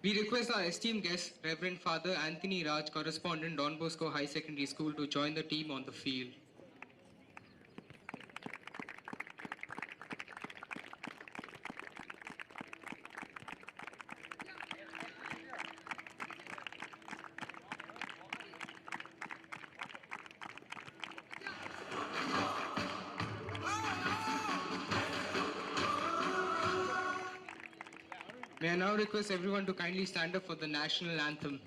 We request our esteemed guest, Reverend Father Anthony Raj, correspondent, Don Bosco High Secondary School, to join the team on the field. May I now request everyone to kindly stand up for the national anthem.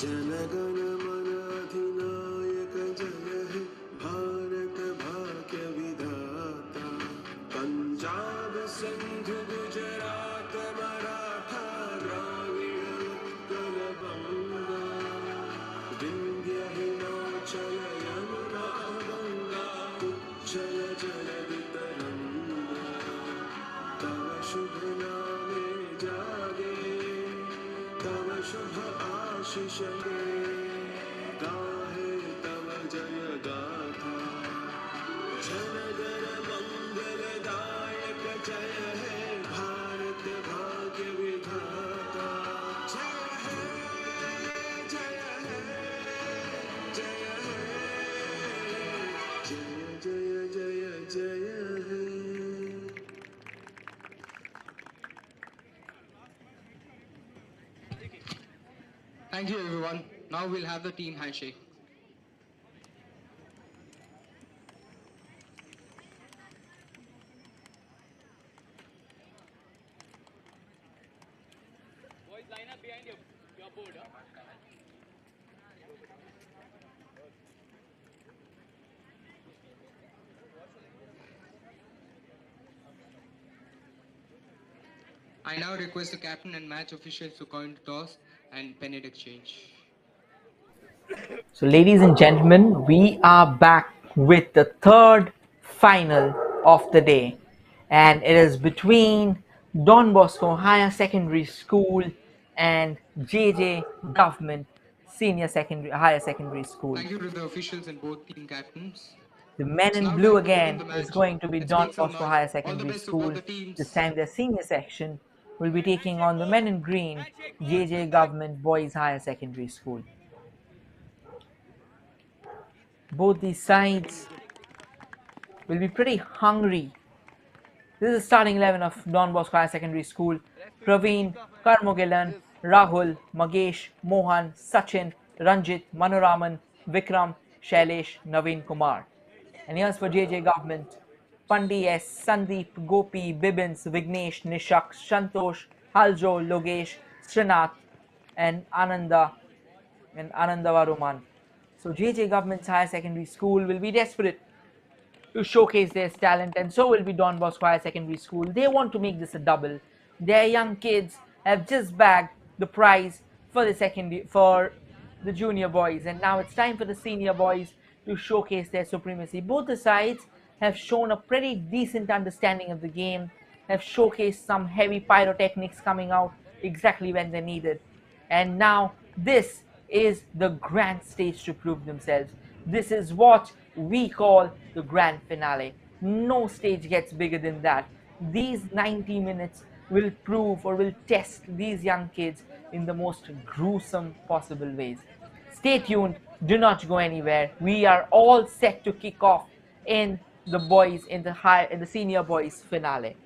जनगण मन अधिनायक जय हे भारत भाग्य विधाता पंजाब सिंध गुजरात मराठा द्राविड़ उत्कल बंगा विंध्य हिमाचल यमुना गंगा उच्चल जलधि तरंगा तव शुभ नामे जागे तव शुभ आशीष गाहे तव जय गाथा जनगण मंगलदायक जय हे भारत भाग्य विधाता जय हे जय हे जय हे जय जय जय जय हे। Thank you, everyone. Now we'll have the team handshake. Boys, line up behind your board. I now request the captain and match officials to coin the toss and pennant exchange. So, ladies and gentlemen, we are back with the third final of the day, and it is between Don Bosco Higher Secondary School and JJ Government Higher Secondary School. Thank you to the officials and both team captains. The men It's in now blue time to begin again the is match. going to be Let's Don make some Bosco noise. Higher All the Secondary best to both School. the teams. This time their senior section will be taking on the men in green, JJ Government Boys Higher Secondary School. Both these sides will be pretty hungry. This is the starting 11 of Don Bosco Higher Secondary School. Praveen, Karmogilan, Rahul, Magesh, Mohan, Sachin, Ranjit, Manoraman, Vikram, Shailesh, Naveen Kumar. And here's for JJ Government. Pandi S, Sandeep, Gopi, Bibins, Vignesh, Nishak, Shantosh, Haljo, Logesh, Srinath, and Anandavaruman. So JJ Government's Higher Secondary School will be desperate to showcase their talent, and so will be Don Bosco Higher Secondary School. They want to make this a double. Their young kids have just bagged the prize for the junior boys, and now it's time for the senior boys to showcase their supremacy. Both the sides have shown a pretty decent understanding of the game, have showcased some heavy pyrotechnics coming out exactly when they're needed. And now this is the grand stage to prove themselves. This is what we call the grand finale. No stage gets bigger than that. These 90 minutes will prove or will test these young kids in the most gruesome possible ways. Stay tuned, do not go anywhere. We are all set to kick off in the senior boys finale.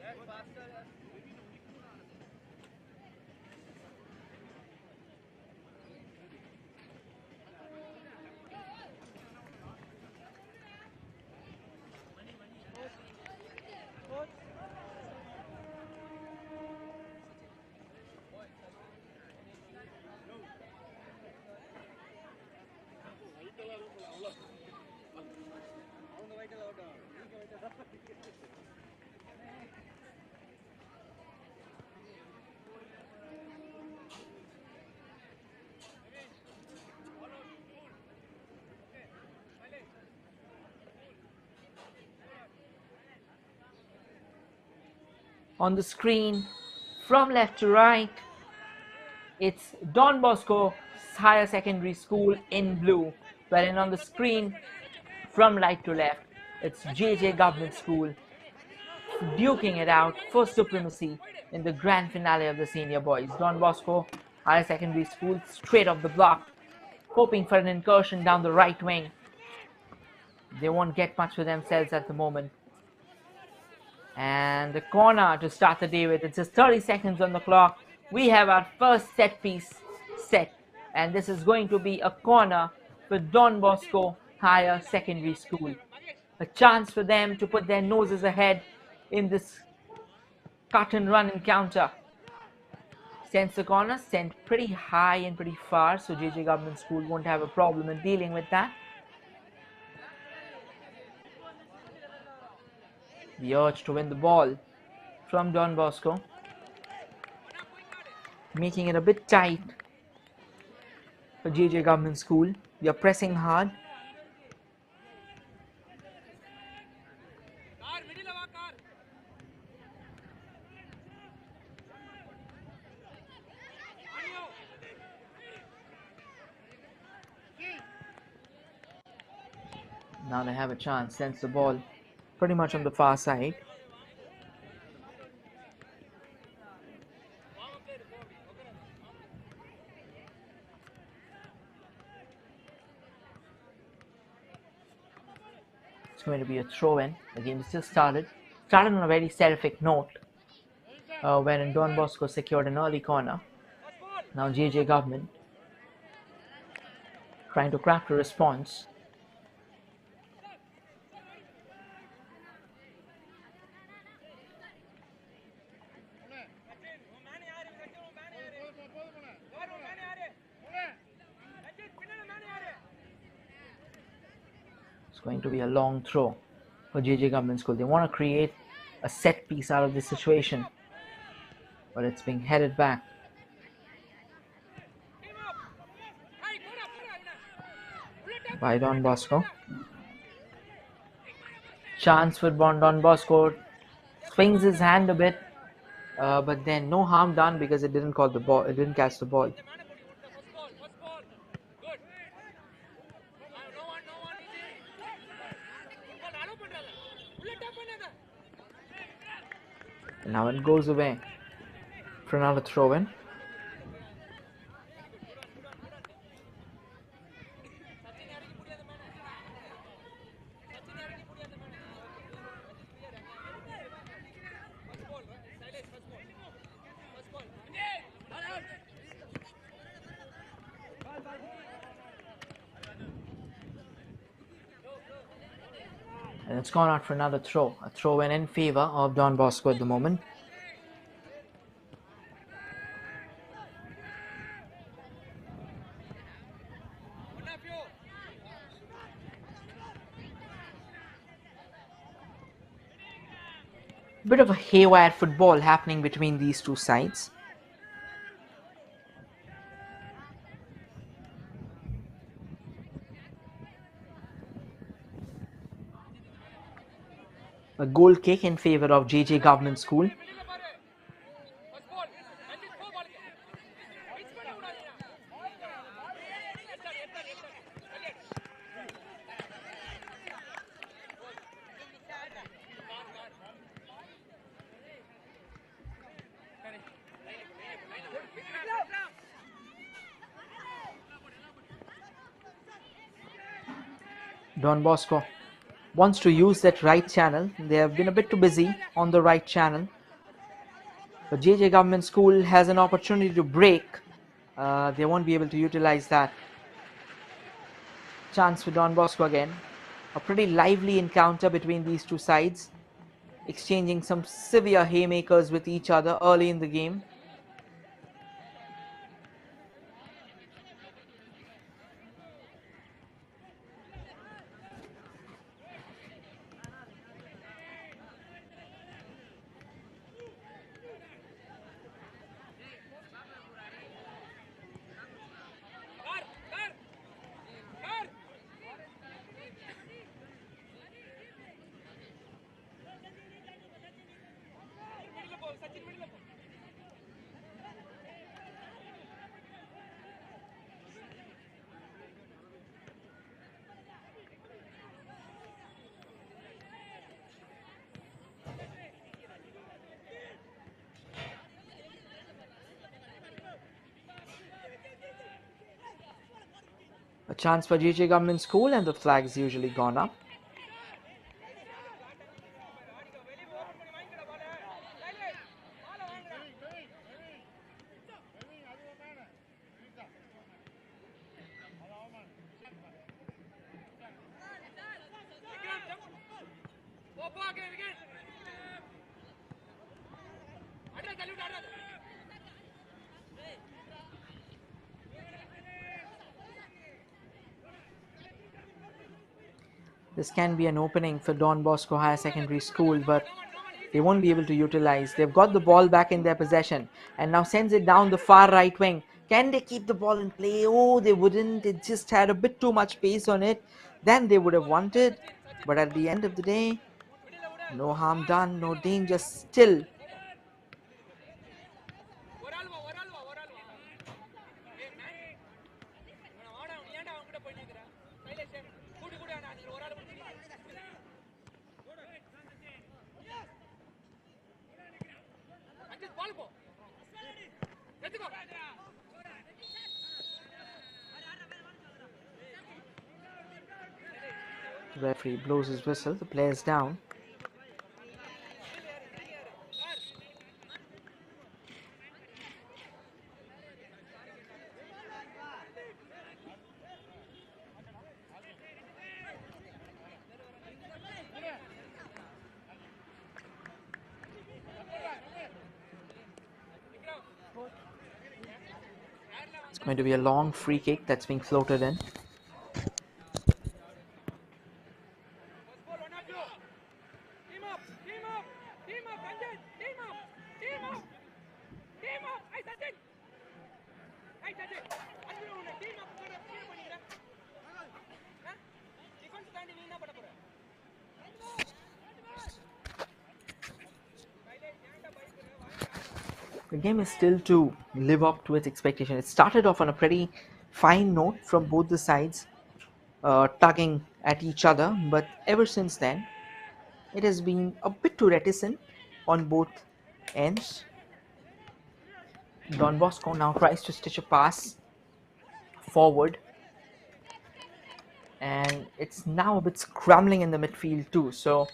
On the screen, from left to right, it's Don Bosco Higher Secondary School in blue, wherein on the screen, from right to left, it's JJ Government School duking it out for supremacy in the grand finale of the senior boys. Don Bosco Higher Secondary School straight off the block, hoping for an incursion down the right wing. They won't get much for themselves at the moment. And the corner to start the day with. It's just 30 seconds on the clock. We have our first set piece set, and this is going to be a corner for Don Bosco Higher Secondary School. A chance for them to put their noses ahead in this cut and run encounter. Sends the corner, sent pretty high and pretty far, so JJ Government School won't have a problem in dealing with that. The urge to win the ball from Don Bosco, making it a bit tight for JJ Government School. They are pressing hard. Now they have a chance, sends the ball pretty much on the far side. It's going to be a throw-in. The game is just started. Started on a very seraphic note, wherein Don Bosco secured an early corner. Now JJ Government trying to craft a response. It's going to be a long throw for JJ Government School. They want to create a set piece out of this situation, but it's being headed back. By Don Bosco. Chance for Don Bosco. Swings his hand a bit, but then no harm done because it didn't call the ball. It didn't catch the ball. And now it goes away for another throw-in. And it's gone out for another throw. A throw-in in favor of Don Bosco at the moment. Bit of a haywire football happening between these two sides. A goal kick in favor of JJ Government School. Don Bosco wants to use that right channel. They have been a bit too busy on the right channel. But JJ Government School has an opportunity to break. They won't be able to utilize that. Chance for Don Bosco again. A pretty lively encounter between these two sides, exchanging some severe haymakers with each other early in the game. chance for JJ Government School, and the flag's usually gone up. This can be an opening for Don Bosco Higher Secondary School, but they won't be able to utilize. They've got the ball back in their possession and now sends it down the far right wing. Can they keep the ball in play? Oh, they wouldn't. It just had a bit too much pace on it than they would have wanted. But at the end of the day, no harm done, no danger still. The referee blows his whistle, the player's down. It's going to be a long free kick that's being floated in. The game is still to live up to its expectation. It started off on a pretty fine note from both the sides, tugging at each other, but ever since then, it has been a bit too reticent on both ends. Don Bosco now tries to stitch a pass forward, and it's now a bit scrambling in the midfield too. So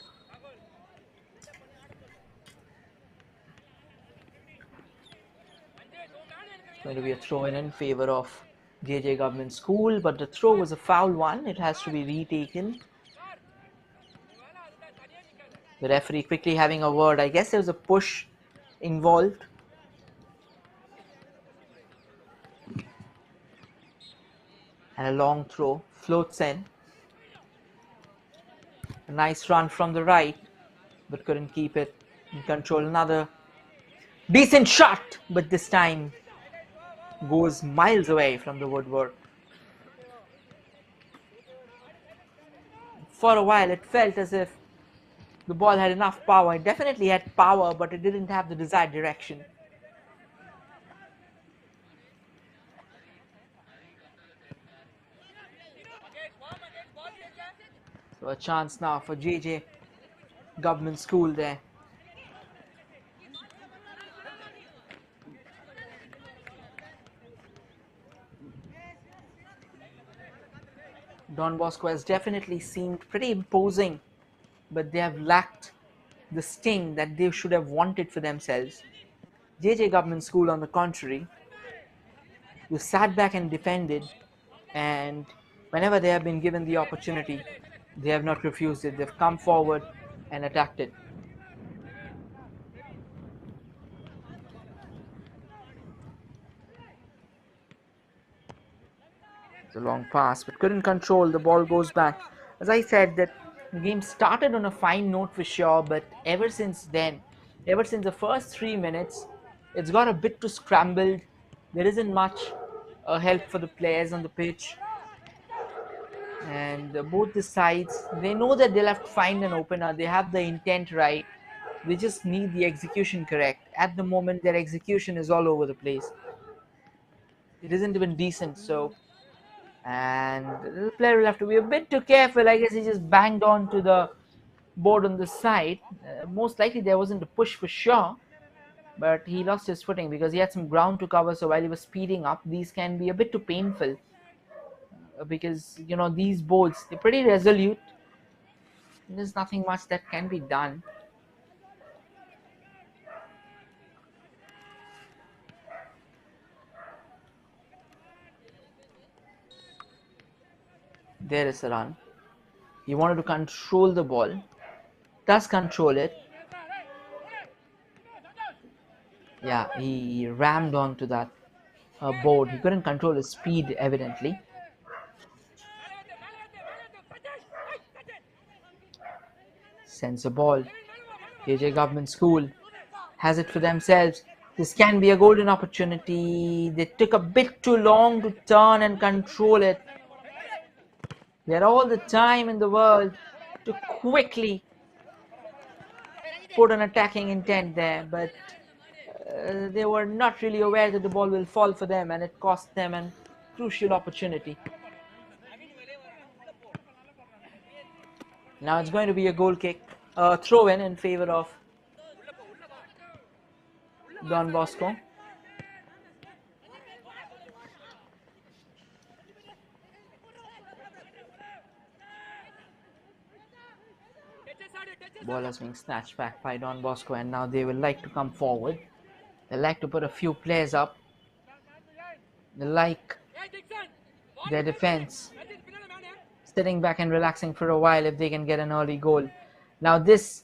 it's going to be a throw in favor of JJ Government School, but the throw was a foul one. It has to be retaken. The referee quickly having a word. I guess there was a push involved. And a long throw floats in. A nice run from the right, but couldn't keep it in control. Another decent shot, but this time goes miles away from the woodwork. For a while, it felt as if the ball had enough power. It definitely had power, but it didn't have the desired direction. So a chance now for JJ Government School there. Don Bosco has definitely seemed pretty imposing, but they have lacked the sting that they should have wanted for themselves. JJ Government School, on the contrary, who sat back and defended, and whenever they have been given the opportunity, they have not refused it. They've come forward and attacked it. It's a long pass, but couldn't control. The ball goes back. As I said, that the game started on a fine note for sure, but ever since then, ever since the first 3 minutes, it's got a bit too scrambled. There isn't much help for the players on the pitch. And both the sides, they know that they'll have to find an opener. They have the intent right. They just need the execution correct. At the moment, their execution is all over the place. It isn't even decent. So, and the player will have to be a bit too careful. I guess he just banged onto the board on the side. Most likely there wasn't a push for sure, but he lost his footing because he had some ground to cover. So while he was speeding up, these can be a bit too painful. because these boards, they're pretty resolute. There's nothing much that can be done. There is a run. He wanted to control the ball. Does control it. Yeah, he rammed onto that board. He couldn't control his speed, evidently. Sends a ball. JJ Government School has it for themselves. This can be a golden opportunity. They took a bit too long to turn and control it. They had all the time in the world to quickly put an attacking intent there, but they were not really aware that the ball will fall for them, and it cost them a crucial opportunity. Now it's going to be a goal kick, throw in favor of Don Bosco. Ball is being snatched back by Don Bosco, and now they will like to come forward. They like to put a few players up. They like their defense sitting back and relaxing for a while if they can get an early goal. Now this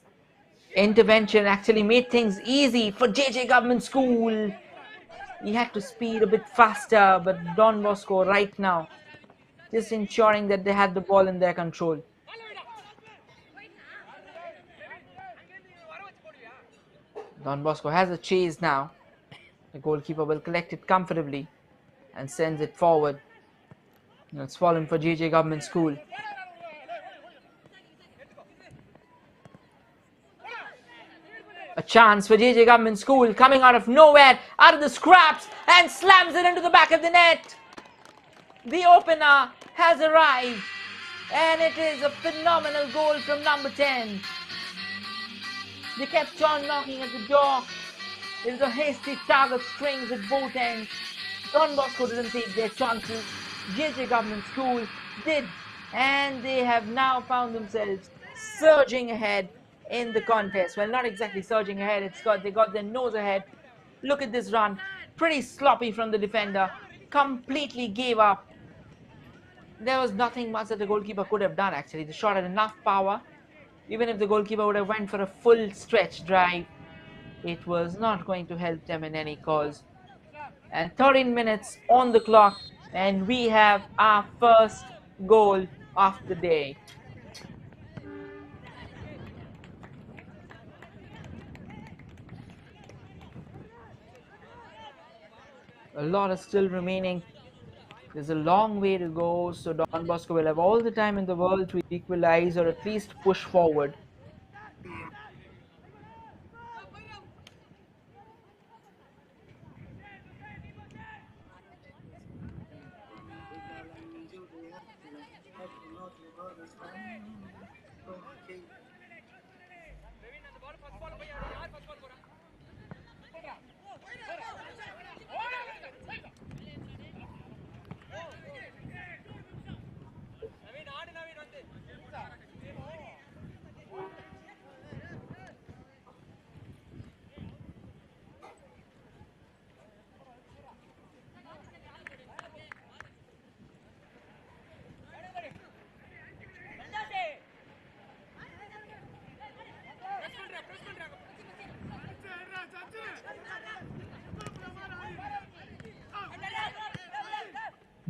intervention actually made things easy for JJ Government School. He had to speed a bit faster, but Don Bosco right now just ensuring that they had the ball in their control. Don Bosco has a chase now. The goalkeeper will collect it comfortably and sends it forward. It's fallen for JJ Government School. A chance for JJ Government School coming out of nowhere, out of the scraps, and slams it into the back of the net. The opener has arrived, and it is a phenomenal goal from number 10. They kept on knocking at the door. It was a hasty target strings at both ends. Don Bosco didn't take their chances. JJ Government School did, and they have now found themselves surging ahead in the contest. Well, not exactly surging ahead. They got their nose ahead. Look at this run. Pretty sloppy from the defender. Completely gave up. There was nothing much that the goalkeeper could have done, actually. The shot had enough power. Even if the goalkeeper would have went for a full stretch drive, it was not going to help them in any cause. And 13 minutes on the clock, and we have our first goal of the day. A lot is still remaining. There's a long way to go, so Don Bosco will have all the time in the world to equalize or at least push forward.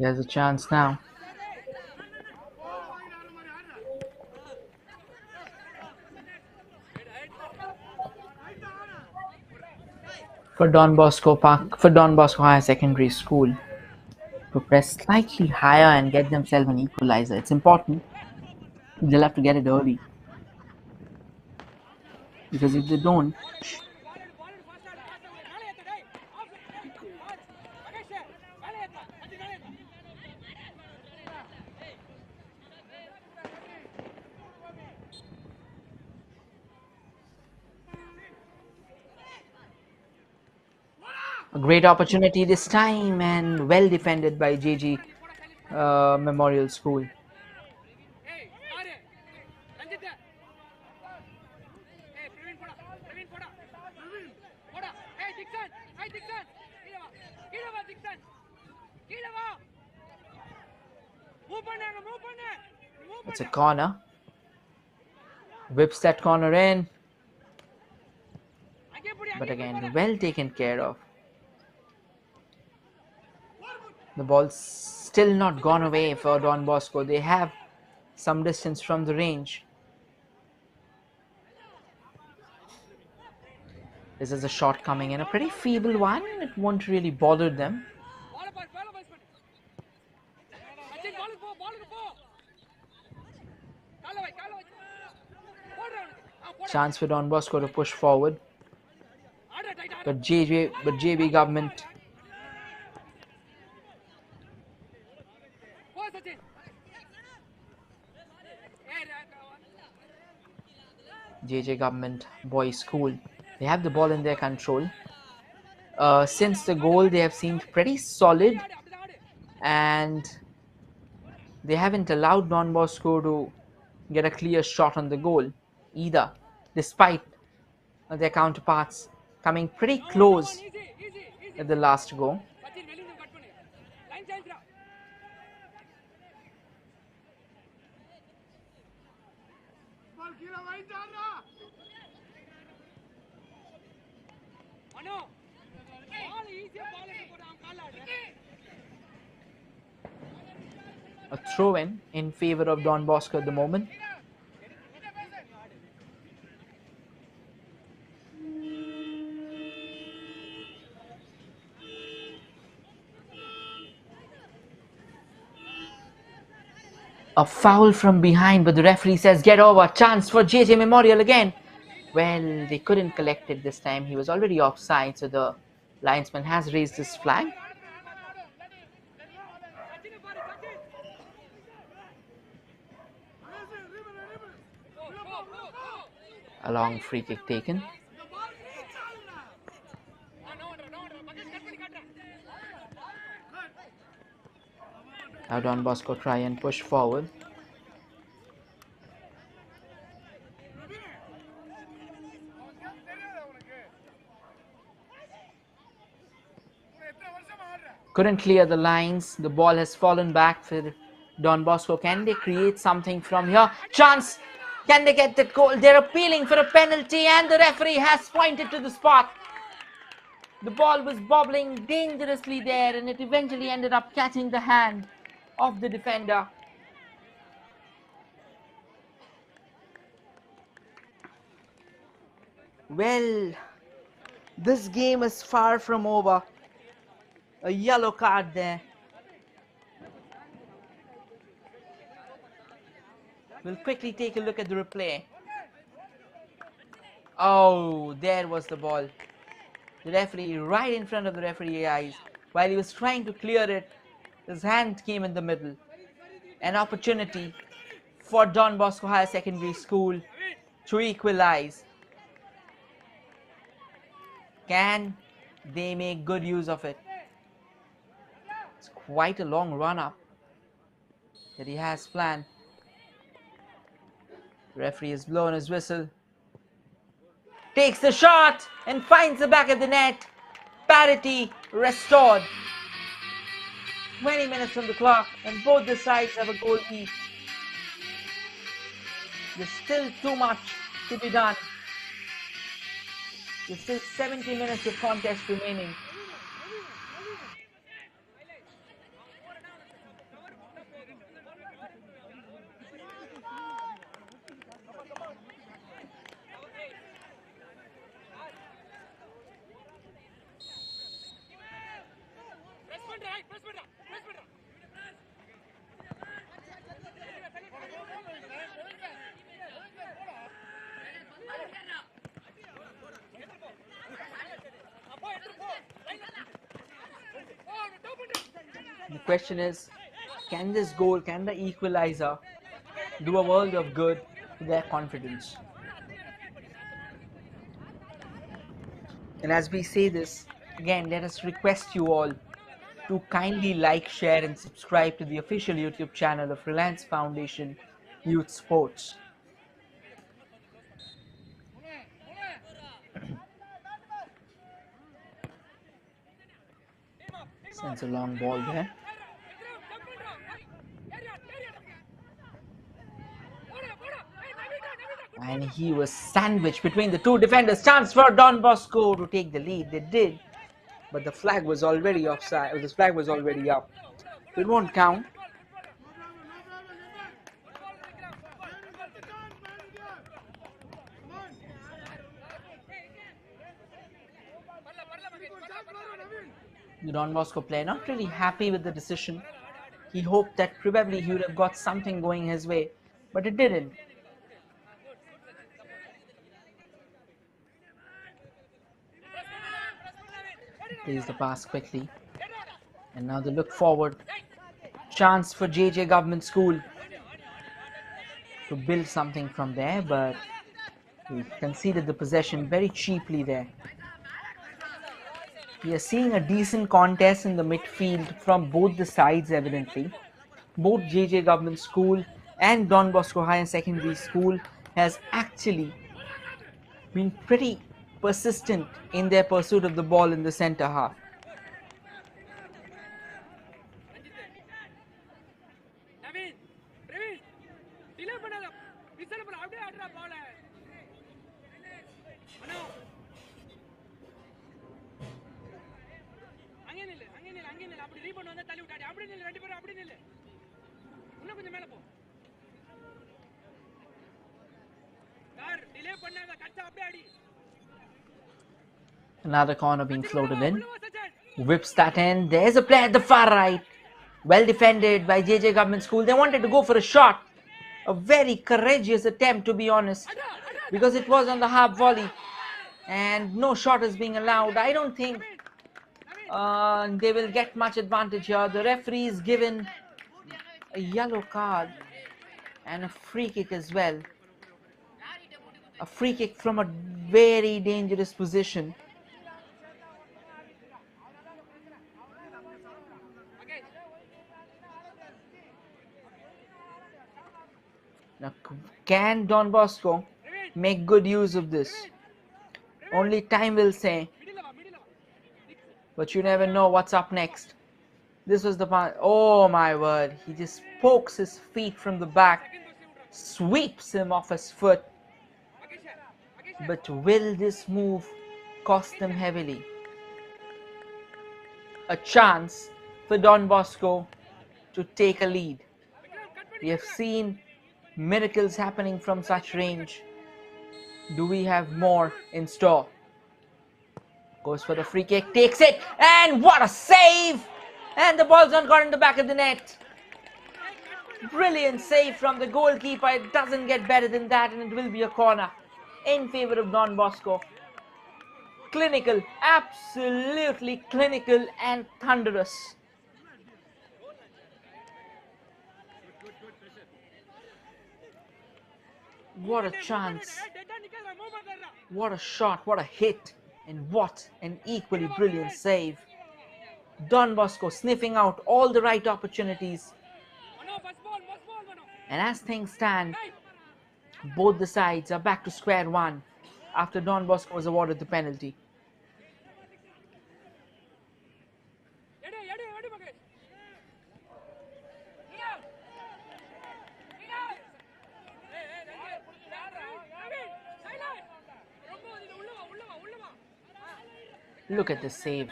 There's a chance now. For Don Bosco Higher Secondary School to press slightly higher and get themselves an equalizer. It's important. They'll have to get it early, because if they don't, a great opportunity this time, and well defended by JG Memorial School. Hey, Are, Ranjit. Hey, Praveen, poda. Praveen, poda. Poda. Hey, Dixon. Hey, Dixon. Kila va, Dixon. Kila va. Move பண்ணு, move பண்ணு. Move It's a பண்ணு. corner. Whips that corner in, அங்கே போடி, but அங்கே போய் again, போடு. well taken care of. The ball's still not gone away for Don Bosco. They have some distance from the range. This is a shot coming in, a pretty feeble one. It won't really bother them. Ball pass பண்ணு. அச்சின் பாலுக்கு போ. கால வை. போடுறா அவனுக்கு. Chance for Don Bosco to push forward. ஆடுற tight ஆடு. But JB government போ Sachin. JJ government boys school. They have the ball in their control. Since the goal, they have seemed pretty solid, and they haven't allowed Don Bosco to get a clear shot on the goal either, despite their counterparts coming pretty close at the last go. Sachin வெளிய இருந்து cut பண்ணு. Line சேஞ்ச்ரா. பால் கீழ வைட்டாரா. அனோ. பால் ஈஸியா பால் எடுத்து போடு அவன் கால்ல ஆடு. A throw in favor of Don Bosco at the moment. A foul from behind, but the referee says get over. Chance for JJ Memorial again. Well, they couldn't collect it this time. He was already offside, so the linesman has raised his flag. A long free kick taken. Now Don Bosco try and push forward. Couldn't clear the lines. The ball has fallen back for Don Bosco. Can they create something from here? Chance! Can they get that goal? They're appealing for a penalty, and the referee has pointed to the spot. The ball was bobbling dangerously there, and it eventually ended up catching the hand of the defender. Well, this game is far from over. A yellow card there. We'll quickly take a look at the replay. Oh, there was the ball. The referee right in front of the referee's eyes. While he was trying to clear it, his hand came in the middle. An opportunity for Don Bosco Higher Secondary School to equalize. Can they make good use of it? It's quite a long run-up that he has planned. The referee has blown his whistle. Takes the shot and finds the back of the net. Parity restored. 20 minutes on the clock and both the sides have a goal each. There's still too much to be done. There's still 70 minutes of contest remaining. The question is, can this goal, can the equalizer do a world of good to their confidence? And as we say this, again, let us request you all to kindly like, share, and subscribe to the official YouTube channel of Reliance Foundation Youth Sports. Sends a long ball there. And he was sandwiched between the two defenders. Chance for Don Bosco to take the lead. They did, but the flag was already offside. The flag was already up. It won't count. The Don Bosco player not really happy with the decision. He hoped that probably he would have got something going his way, but it didn't. Plays the pass quickly. And now they look forward. Chance for JJ Government School to build something from there, but he conceded the possession very cheaply there. We are seeing a decent contest in the midfield from both the sides evidently. Both JJ Government School and Don Bosco Higher Secondary School has actually been pretty persistent in their pursuit of the ball in the centre half. Another corner being floated in. Whips that in. There's a player at the far right. Well defended by JJ Government School. They wanted to go for a shot. A very courageous attempt, to be honest, because it was on the half volley. And no shot is being allowed. I don't think they will get much advantage here. The referee is given a yellow card and a free kick as well. A free kick from a very dangerous position. Now, can Don Bosco make good use of this? Only time will say. But you never know what's up next. This was the part. Oh my word. He just pokes his feet from the back. Sweeps him off his foot. But will this move cost them heavily? A chance for Don Bosco to take a lead. We have seen miracles happening from such range. Do we have more in store? Goes for the free kick, takes it, and what a save! And the ball's not got in the back of the net. Brilliant save from the goalkeeper. It doesn't get better than that, and it will be a corner in favor of Don Bosco. Clinical, absolutely clinical and thunderous. What a chance. What a shot, what a hit, and what an equally brilliant save. Don Bosco sniffing out all the right opportunities. And as things stand, both the sides are back to square one after Don Bosco was awarded the penalty. Look at the save.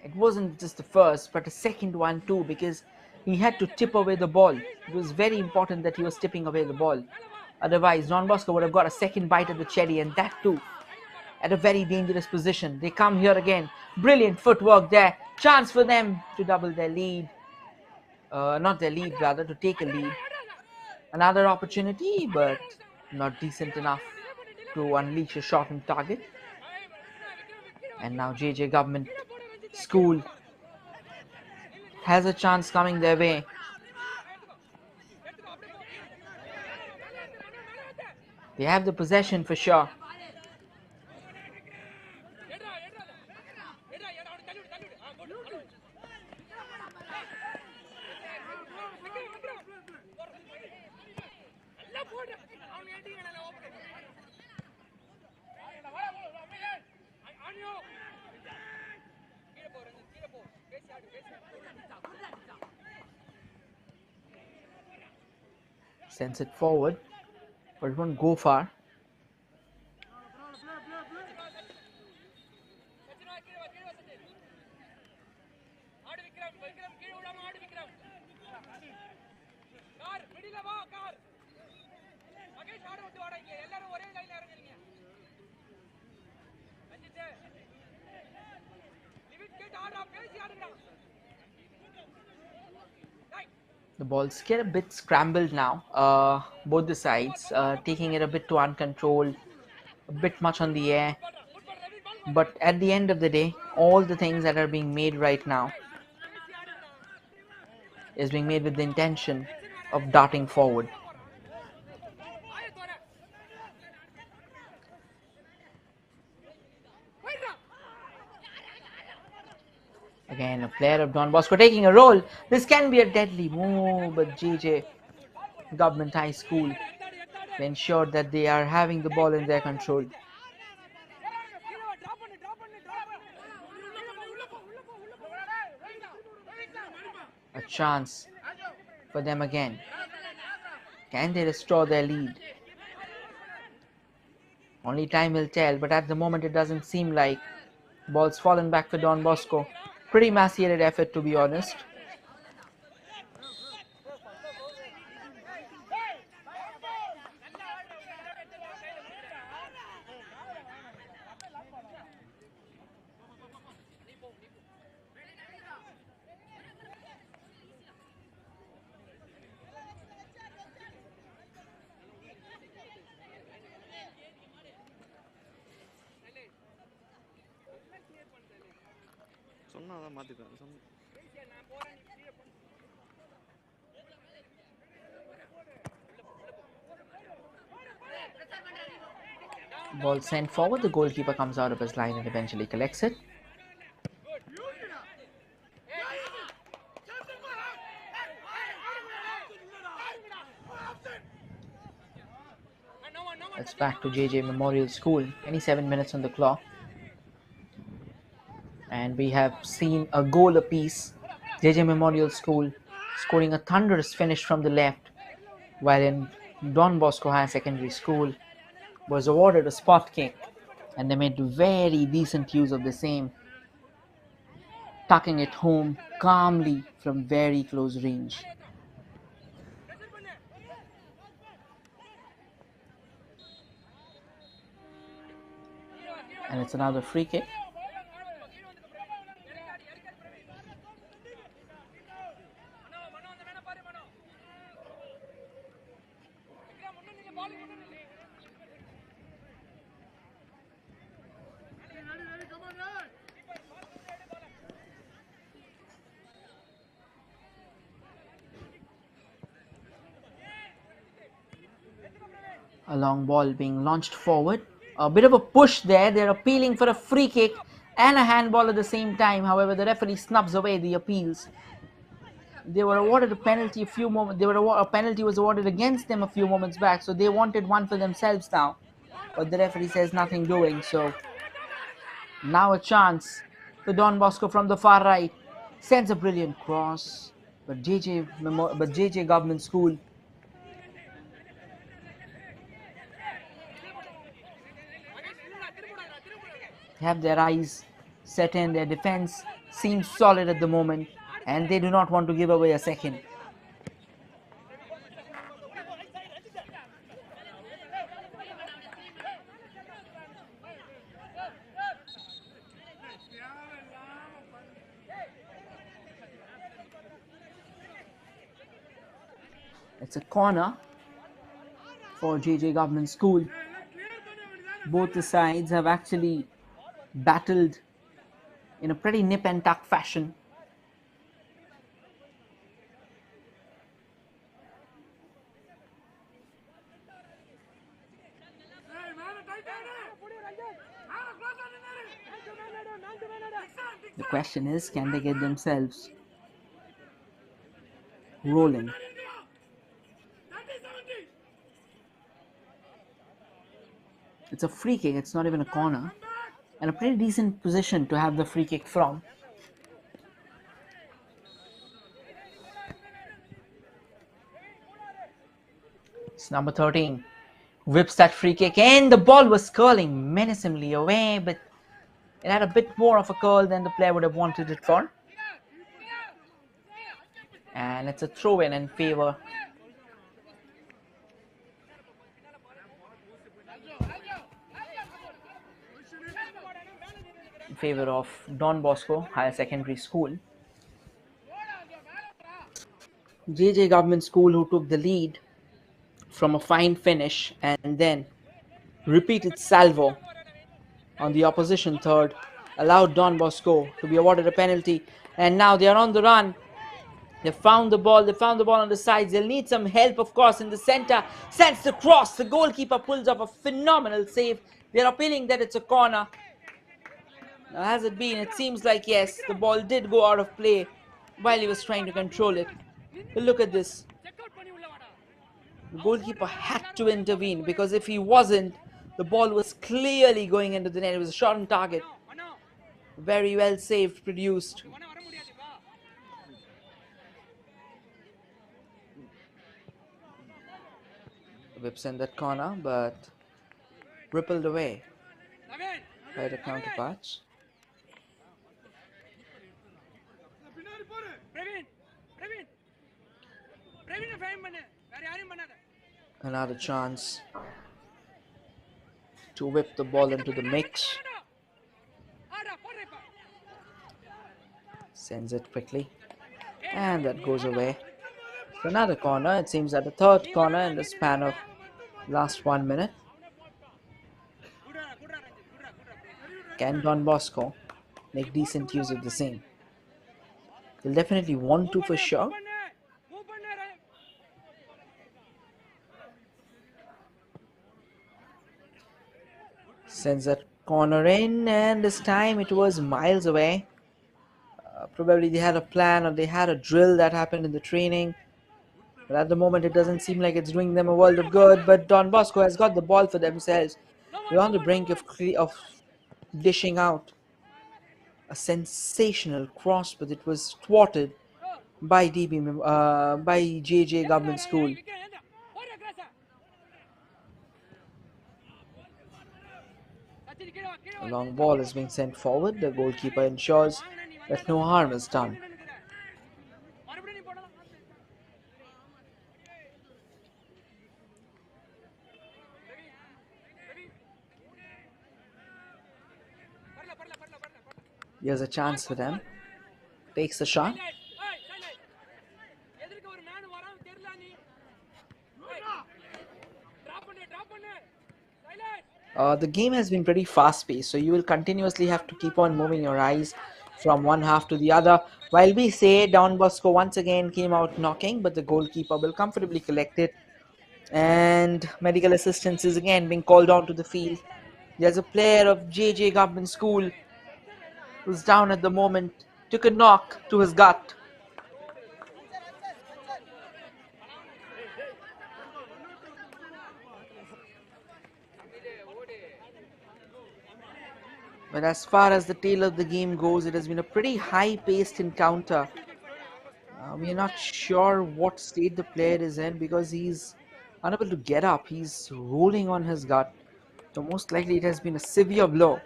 It wasn't just the first, but the second one too, because he had to tip away the ball. It was very important that he was tipping away the ball. Otherwise, Don Bosco would have got a second bite at the cherry, and that too at a very dangerous position. They come here again. Brilliant footwork there. Chance for them to double their lead. Not their lead, rather, to take a lead. Another opportunity, but not decent enough to unleash a shot on target. And now JJ Government School has a chance coming their way. They have the possession for sure. Sends it forward, but it won't go far. The balls get a bit scrambled now, both the sides, taking it a bit too uncontrolled, a bit much on the air. But at the end of the day, all the things that are being made right now is being made with the intention of darting forward. Again, a player of Don Bosco taking a roll. This can be a deadly move, but JJ Government High School ensured that they are having the ball in their control. A chance for them again. Can they restore their lead? Only time will tell, but at the moment it doesn't seem like. Ball's fallen back for Don Bosco. Pretty emaciated effort, to be honest. சொன்னாதான் மாத்திட்டேன் Ball sent forward, the goalkeeper comes out of his line and eventually collects it. It's back to JJ Memorial School, 27 minutes on the clock. And we have seen a goal apiece. JJ Memorial School scoring a thunderous finish from the left, while in Don Bosco Higher Secondary School was awarded a spot kick, and they made very decent use of the same, tucking it home calmly from very close range. And it's another free kick. A long ball being launched forward. A bit of a push there. They're appealing for a free kick and a handball at the same time. However, the referee snubs away the appeals. They were awarded a penalty a few moments. A penalty was awarded against them a few moments back, so they wanted one for themselves now. But the referee says nothing doing. So now a chance for Don Bosco from the far right. Sends a brilliant cross, but JJ Government School have their eyes set in. Their defense seems solid at the moment, and they do not want to give away a second. It's a corner for JJ Government School. Both the sides have actually battled in a pretty nip and tuck fashion. The question is, can they get themselves rolling? It's a free kick, it's not even a corner. And a pretty decent position to have the free kick from. It's number 13. Whips that free kick and the ball was curling menacingly away, but it had a bit more of a curl than the player would have wanted it for. And it's a throw in favor of Don Bosco Higher Secondary School. JJ Government School, who took the lead from a fine finish and then repeated salvo on the opposition third, allowed Don Bosco to be awarded a penalty, and now they are on the run. They found the ball on the sides. They'll need some help, of course, in the center. Sends the cross. The goalkeeper pulls off a phenomenal save. They're appealing that it's a corner. Now, has it been? It seems like yes, the ball did go out of play while he was trying to control it. But look at this. The goalkeeper had to intervene because if he wasn't, the ball was clearly going into the net. It was a shot on target. Very well saved, produced. Whips in that corner, but rippled away by the counterparts. Another chance to whip the ball into the mix. Sends it quickly, and that goes away. So another corner. It seems that the third corner in the span of last 1 minute. Can Don Bosco make decent use of the same? They'll definitely want to for sure. Sends that corner in, and this time it was miles away. Probably they had a plan or they had a drill that happened in the training. But at the moment it doesn't seem like it's doing them a world of good. But Don Bosco has got the ball for themselves. They're on the brink of dishing out a sensational cross, but it was thwarted by by JJ Government School. A long ball is being sent forward. The goalkeeper ensures that no harm is done. Here's a chance for them. Takes the shot. The game has been pretty fast-paced, so you will continuously have to keep on moving your eyes from one half to the other. While we say Don Bosco once again came out knocking, but the goalkeeper will comfortably collect it. And medical assistance is again being called onto the field. There's a player of JJ Government School who's down at the moment, took a knock to his gut. But as far as the tail of the game goes, it has been a pretty high-paced encounter. We are not sure what state the player is in because he's unable to get up. He's rolling on his gut. So most likely it has been a severe blow.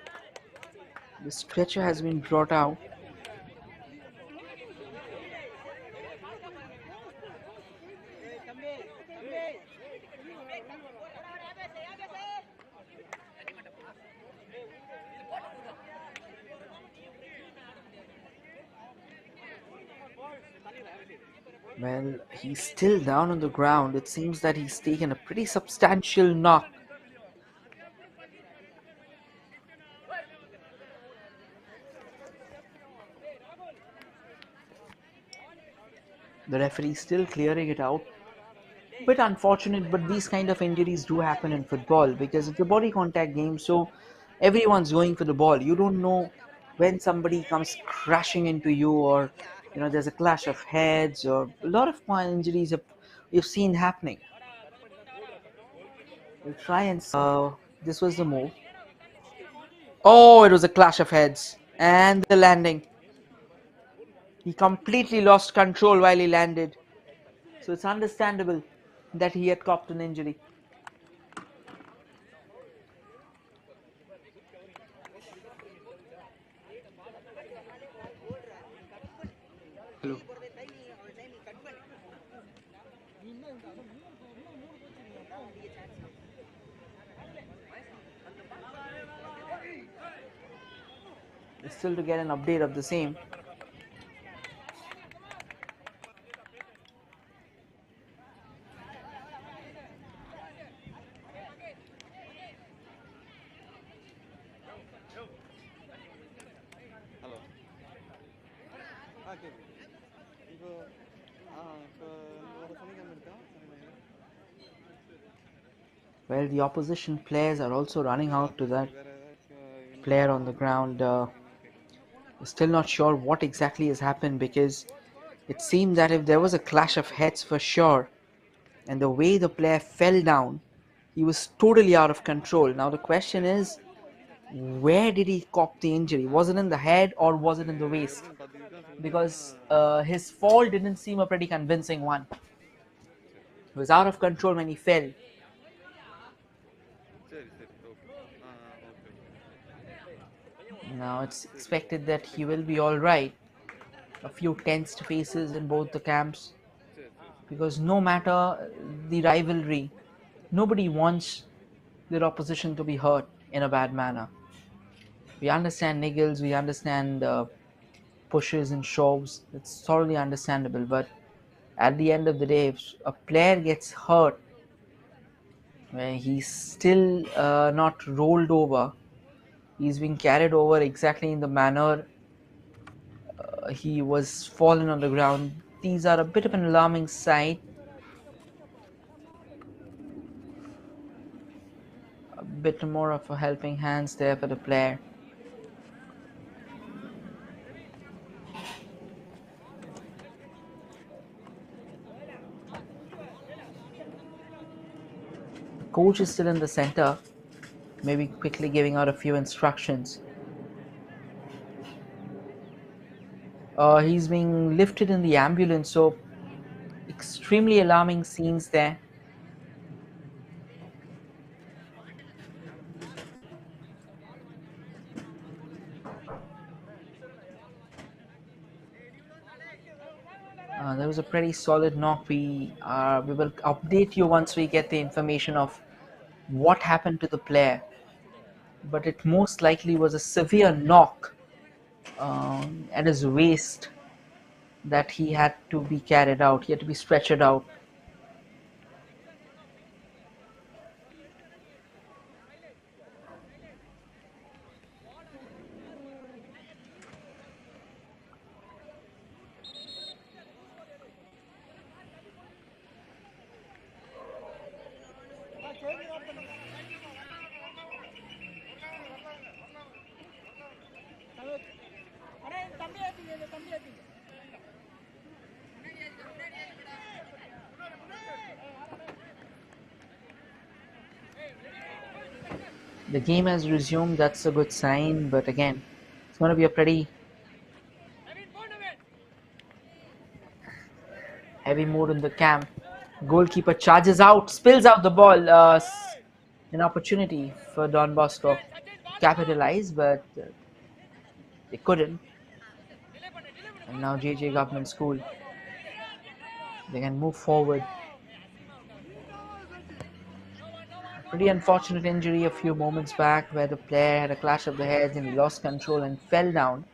The stretcher has been brought out. Well, he's still down on the ground. It seems that he's taken a pretty substantial knock. The referee still clearing it out. Bit unfortunate, but these kind of injuries do happen in football because it's a body contact game, so everyone's going for the ball. You don't know when somebody comes crashing into you, or there's a clash of heads, or a lot of injuries we've seen happening. We'll try and This was the move. Oh, it was a clash of heads. And the landing. He completely lost control while he landed. So it's understandable that he had copped an injury. Hello. Still to get an update of the same. Well, the opposition players are also running out to that player on the ground. Still not sure what exactly has happened, because it seemed that if there was a clash of heads for sure, and the way the player fell down, he was totally out of control. Now the question is, where did he cop the injury? Was it in the head or was it in the waist? Because his fall didn't seem a pretty convincing one. He was out of control when he fell. Now it's expected that he will be alright. A few tensed faces in both the camps, because no matter the rivalry, nobody wants their opposition to be hurt in a bad manner. We understand niggles, we understand pushes and shoves. It's totally understandable, but at the end of the day, if a player gets hurt, where he's still not rolled over, he's being carried over exactly in the manner he was fallen on the ground. These are a bit of an alarming sight. A bit more of a helping hands there for the player. The coach is still in the center, maybe quickly giving out a few instructions. He's being lifted in the ambulance, so extremely alarming scenes there. There was a pretty solid knock. We will update you once we get the information of what happened to the player, but it most likely was a severe knock at his waist that he had to be carried out. He had to be stretchered out. The game has resumed. That's a good sign, but again, it's going to be a pretty heavy mood in the camp. Goalkeeper charges out, spills out the ball. An opportunity for Don Bosco to capitalize, but they couldn't. And now JJ Government School, they can move forward. Pretty unfortunate injury a few moments back, where the player had a clash of the heads and he lost control and fell down,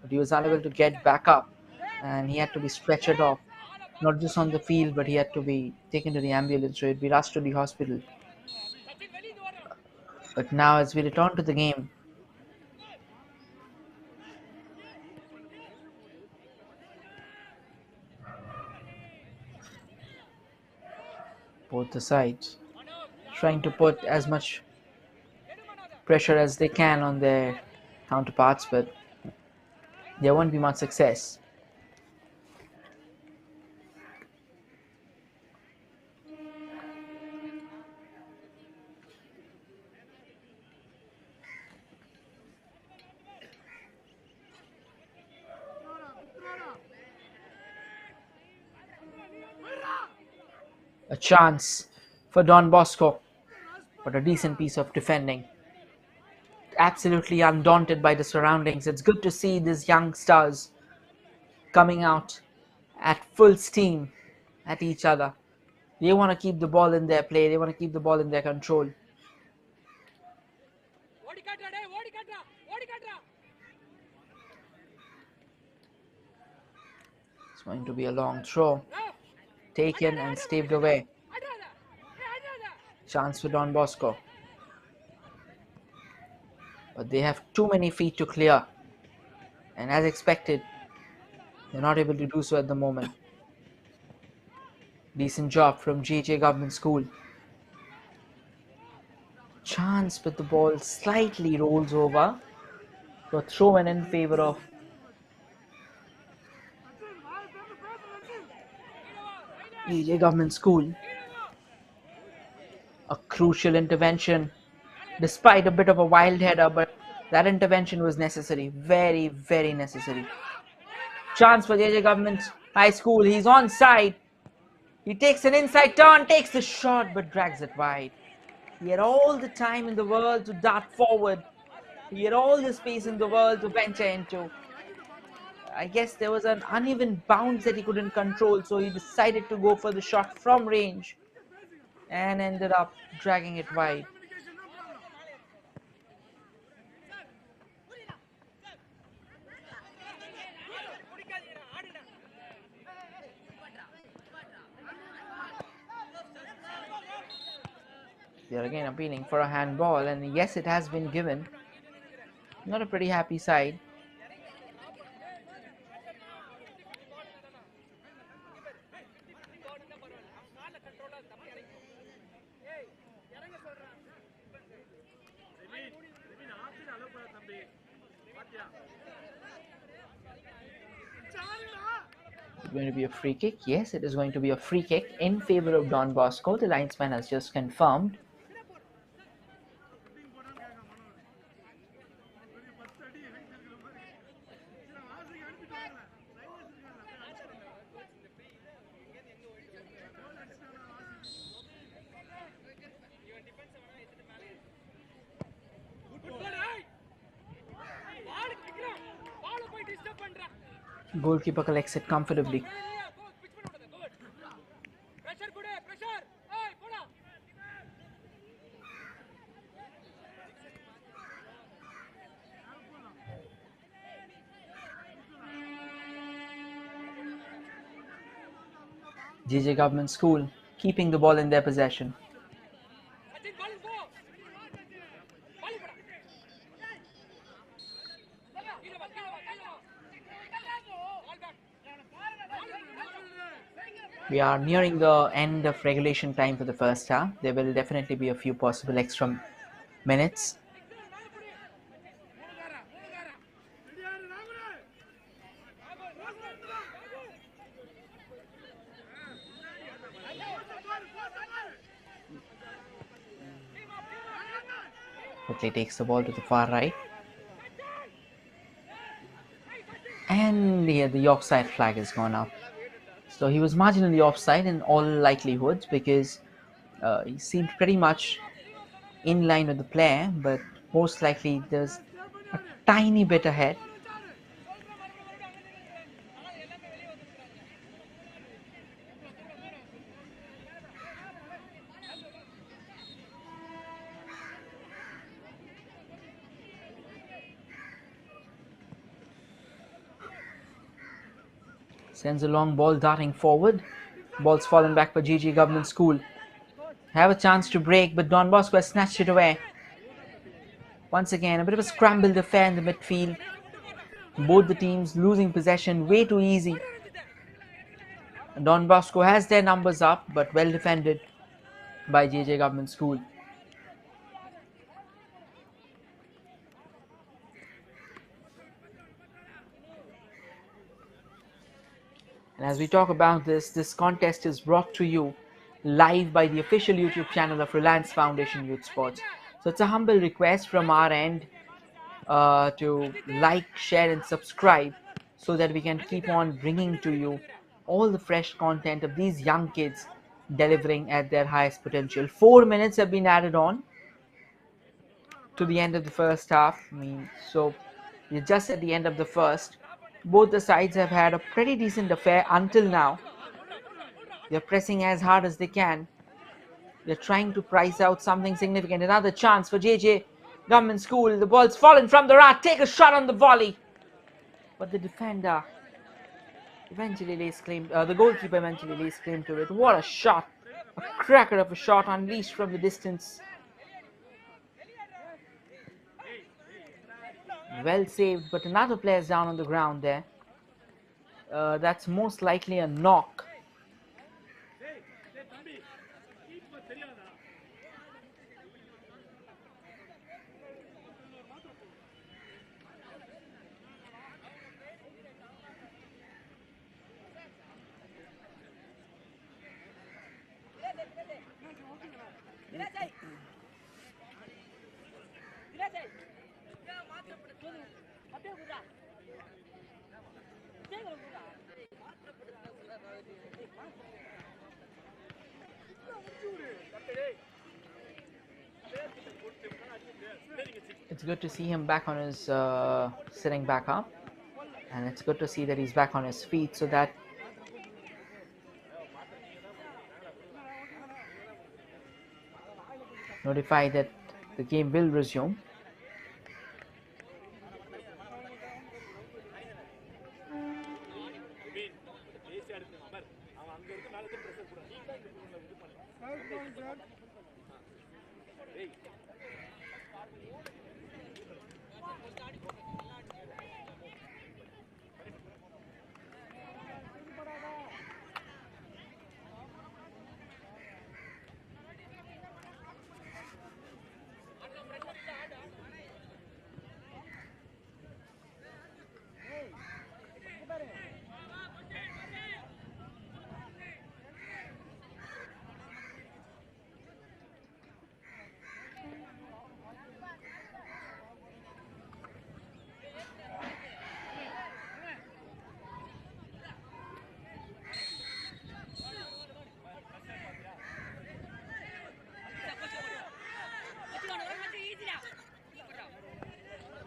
but he was unable to get back up, and he had to be stretchered off, not just on the field, but he had to be taken to the ambulance, so he'd be rushed to the hospital. But now, as we return to the game, both the sides trying to put as much pressure as they can on their counterparts, but there won't be much success. A chance for Don Bosco, but a decent piece of defending. Absolutely undaunted by the surroundings. It's good to see these young stars coming out at full steam at each other. They want to keep the ball in their play, they want to keep the ball in their control. It's going to be a long throw, taken and staved away. Chance for Don Bosco. But they have too many feet to clear. And as expected, they're not able to do so at the moment. Decent job from JJ Government School. Chance, but the ball slightly rolls over. So a throw in favor of JJ Government School. A crucial intervention, despite a bit of a wild header, but that intervention was necessary. Very, very necessary. Chance for JJ Government High School. He's onside. He takes an inside turn, takes the shot, but drags it wide. He had all the time in the world to dart forward. He had all the space in the world to venture into. I guess there was an uneven bounce that he couldn't control, so he decided to go for the shot from range and ended up dragging it wide. They're again appealing for a handball, and yes, it has been given. Not a pretty happy side. It's going to be a free kick. Yes, it is going to be a free kick in favor of Don Bosco. The linesman has just confirmed. Goalkeeper collects it comfortably. JJ Government School keeping the ball in their possession. We are nearing the end of regulation time for the first half. There will definitely be a few possible extra minutes. Quickly takes the ball to the far right. And here the offside flag has gone up. So he was marginally offside in all likelihood because he seemed pretty much in line with the player, but most likely there's a tiny bit ahead. Sends a long ball darting forward. Ball's fallen back for GG Government School. Have a chance to break, but Don Bosco has snatched it away. Once again, a bit of a scrambled affair in the midfield. Both the teams losing possession way too easy. Don Bosco has their numbers up, but well defended by JJ Government School. And as we talk about this contest is brought to you live by the official YouTube channel of Reliance Foundation Youth Sports. So it's a humble request from our end to like, share and subscribe so that we can keep on bringing to you all the fresh content of these young kids delivering at their highest potential. 4 minutes have been added on to the end of the first half. I mean, so we're just at the end of the first. Both the sides have had a pretty decent affair until now. They're pressing as hard as they can. They're trying to price out something significant. Another chance for JJ Government School. The ball's fallen from the rack. Take a shot on the volley. But the defender eventually lays claim. The goalkeeper eventually lays claim to it. What a shot! A cracker of a shot unleashed from the distance. Well saved, but another player's down on the ground there. That's most likely a knock. It's good to see him back on his sitting back up, and it's good to see that he's back on his feet, so that notify that the game will resume.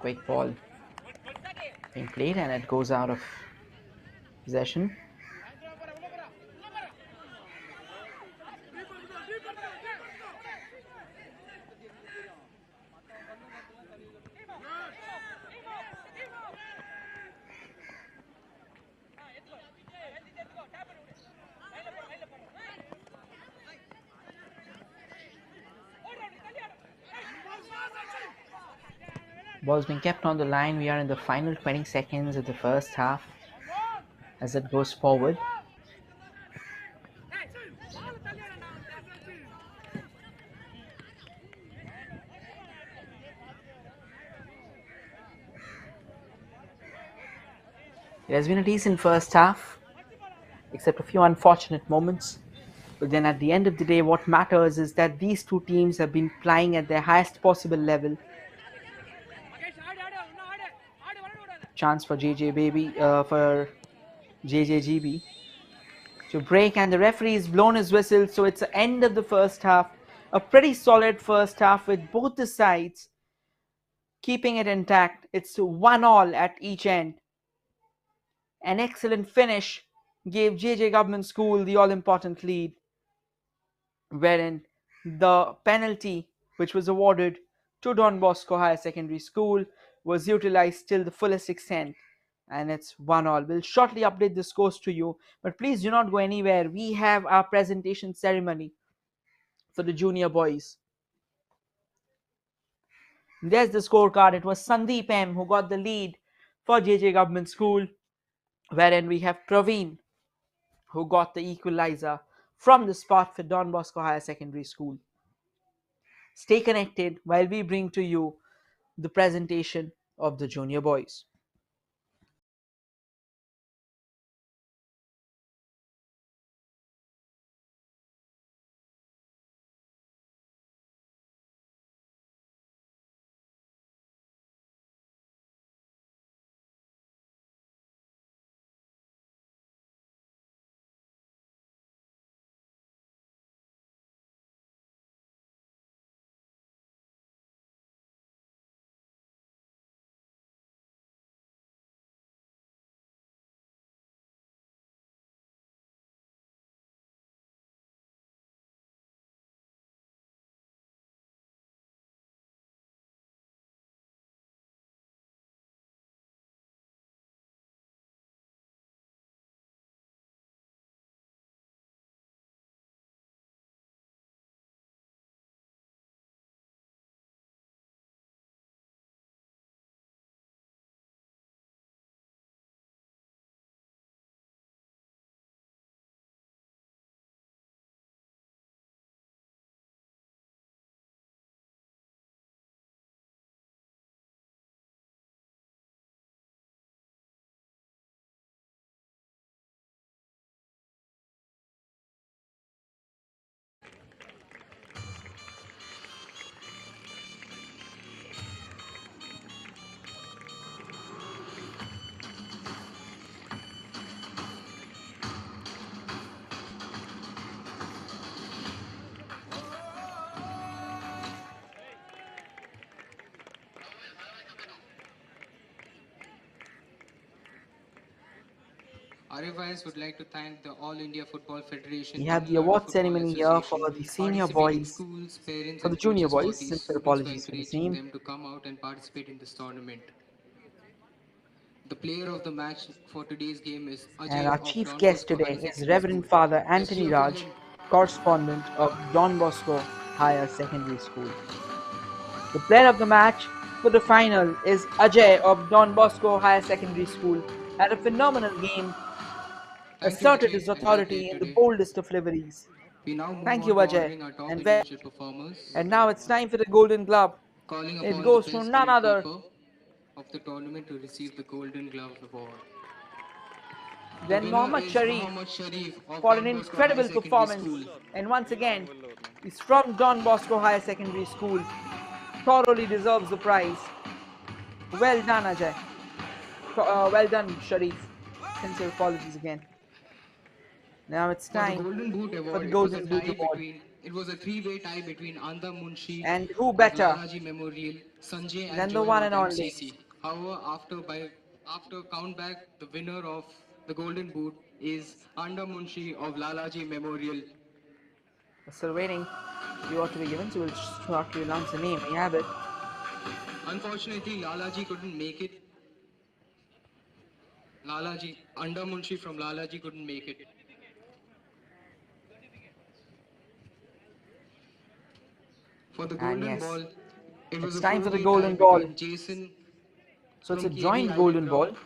Quick ball being played, and it goes out of possession. Ball's being kept on the line. We are in the final 20 seconds of the first half as it goes forward. It has been a decent first half, except a few unfortunate moments. But then at the end of the day, what matters is that these two teams have been playing at their highest possible level. Chance for for JJGB to break, and the referee has blown his whistle, so it's the end of the first half. A pretty solid first half with both the sides keeping it intact. It's 1-1 at each end. An excellent finish gave JJ Government School the all-important lead, wherein the penalty which was awarded to Don Bosco Higher Secondary School was utilized till the fullest extent, and it's 1-1. We'll shortly update the scores to you, but please do not go anywhere. We have our presentation ceremony for the junior boys. There's the scorecard. It was Sandeep M who got the lead for JJ Government School, wherein we have Praveen who got the equalizer from the spot for Don Bosco Higher Secondary School. Stay connected while we bring to you the presentation of the junior boys. RFYS would like to thank the All India Football Federation, We have Tamil the Nadu award Football ceremony here for Association, the senior participating boys, schools, parents, for the and junior coaches for boys. these Sincere students for apologies for the encouraging same. them to come out and participate in this tournament. The player of the match for today's game is And Ajay our of chief Don guest Bosco High today is Secondary School. Reverend Father Let's Anthony cheer for Raj, him. correspondent of Don Bosco Higher Secondary School. The player of the match for the final is Ajay of Don Bosco Higher Secondary School. Had a phenomenal game, Thank you, asserted Ajay, his and well authority played in the today. boldest of liveries. We now move Thank you, on to Ajay. honoring our top And, well, individual performers, and now it's time for the Golden Glove. calling It upon the goes to best none other goalkeeper of the tournament to receive the Golden Glove Award. The than winner Mohammad is Sharif Mohammad Sharif of for an Don Bosco High incredible Secondary performance. School. And once again, he's from Don Bosco Higher Secondary School. Thoroughly deserves the prize. Well done, Ajay. Well done, Sharif. Sincere apologies again. Now it's For the time Golden Boot for the Award, Golden Boot Award. it was a three-way tie between Anda Munshi And who of better Lalaji Memorial, Sanjay and than the Joel one of and only MCC. However, after count back, the winner of the Golden Boot is Anda Munshi of Lalaji Memorial. we're still waiting? You ought to be given, so we'll shortly announce the name. We have it. Unfortunately, Lalaji couldn't make it. Anda Munshi from Lalaji couldn't make it. For the And Golden yes, Ball, it was it's a time for the four-way tie Golden Ball. between Jason So it's from a KB joint Island Golden Ball.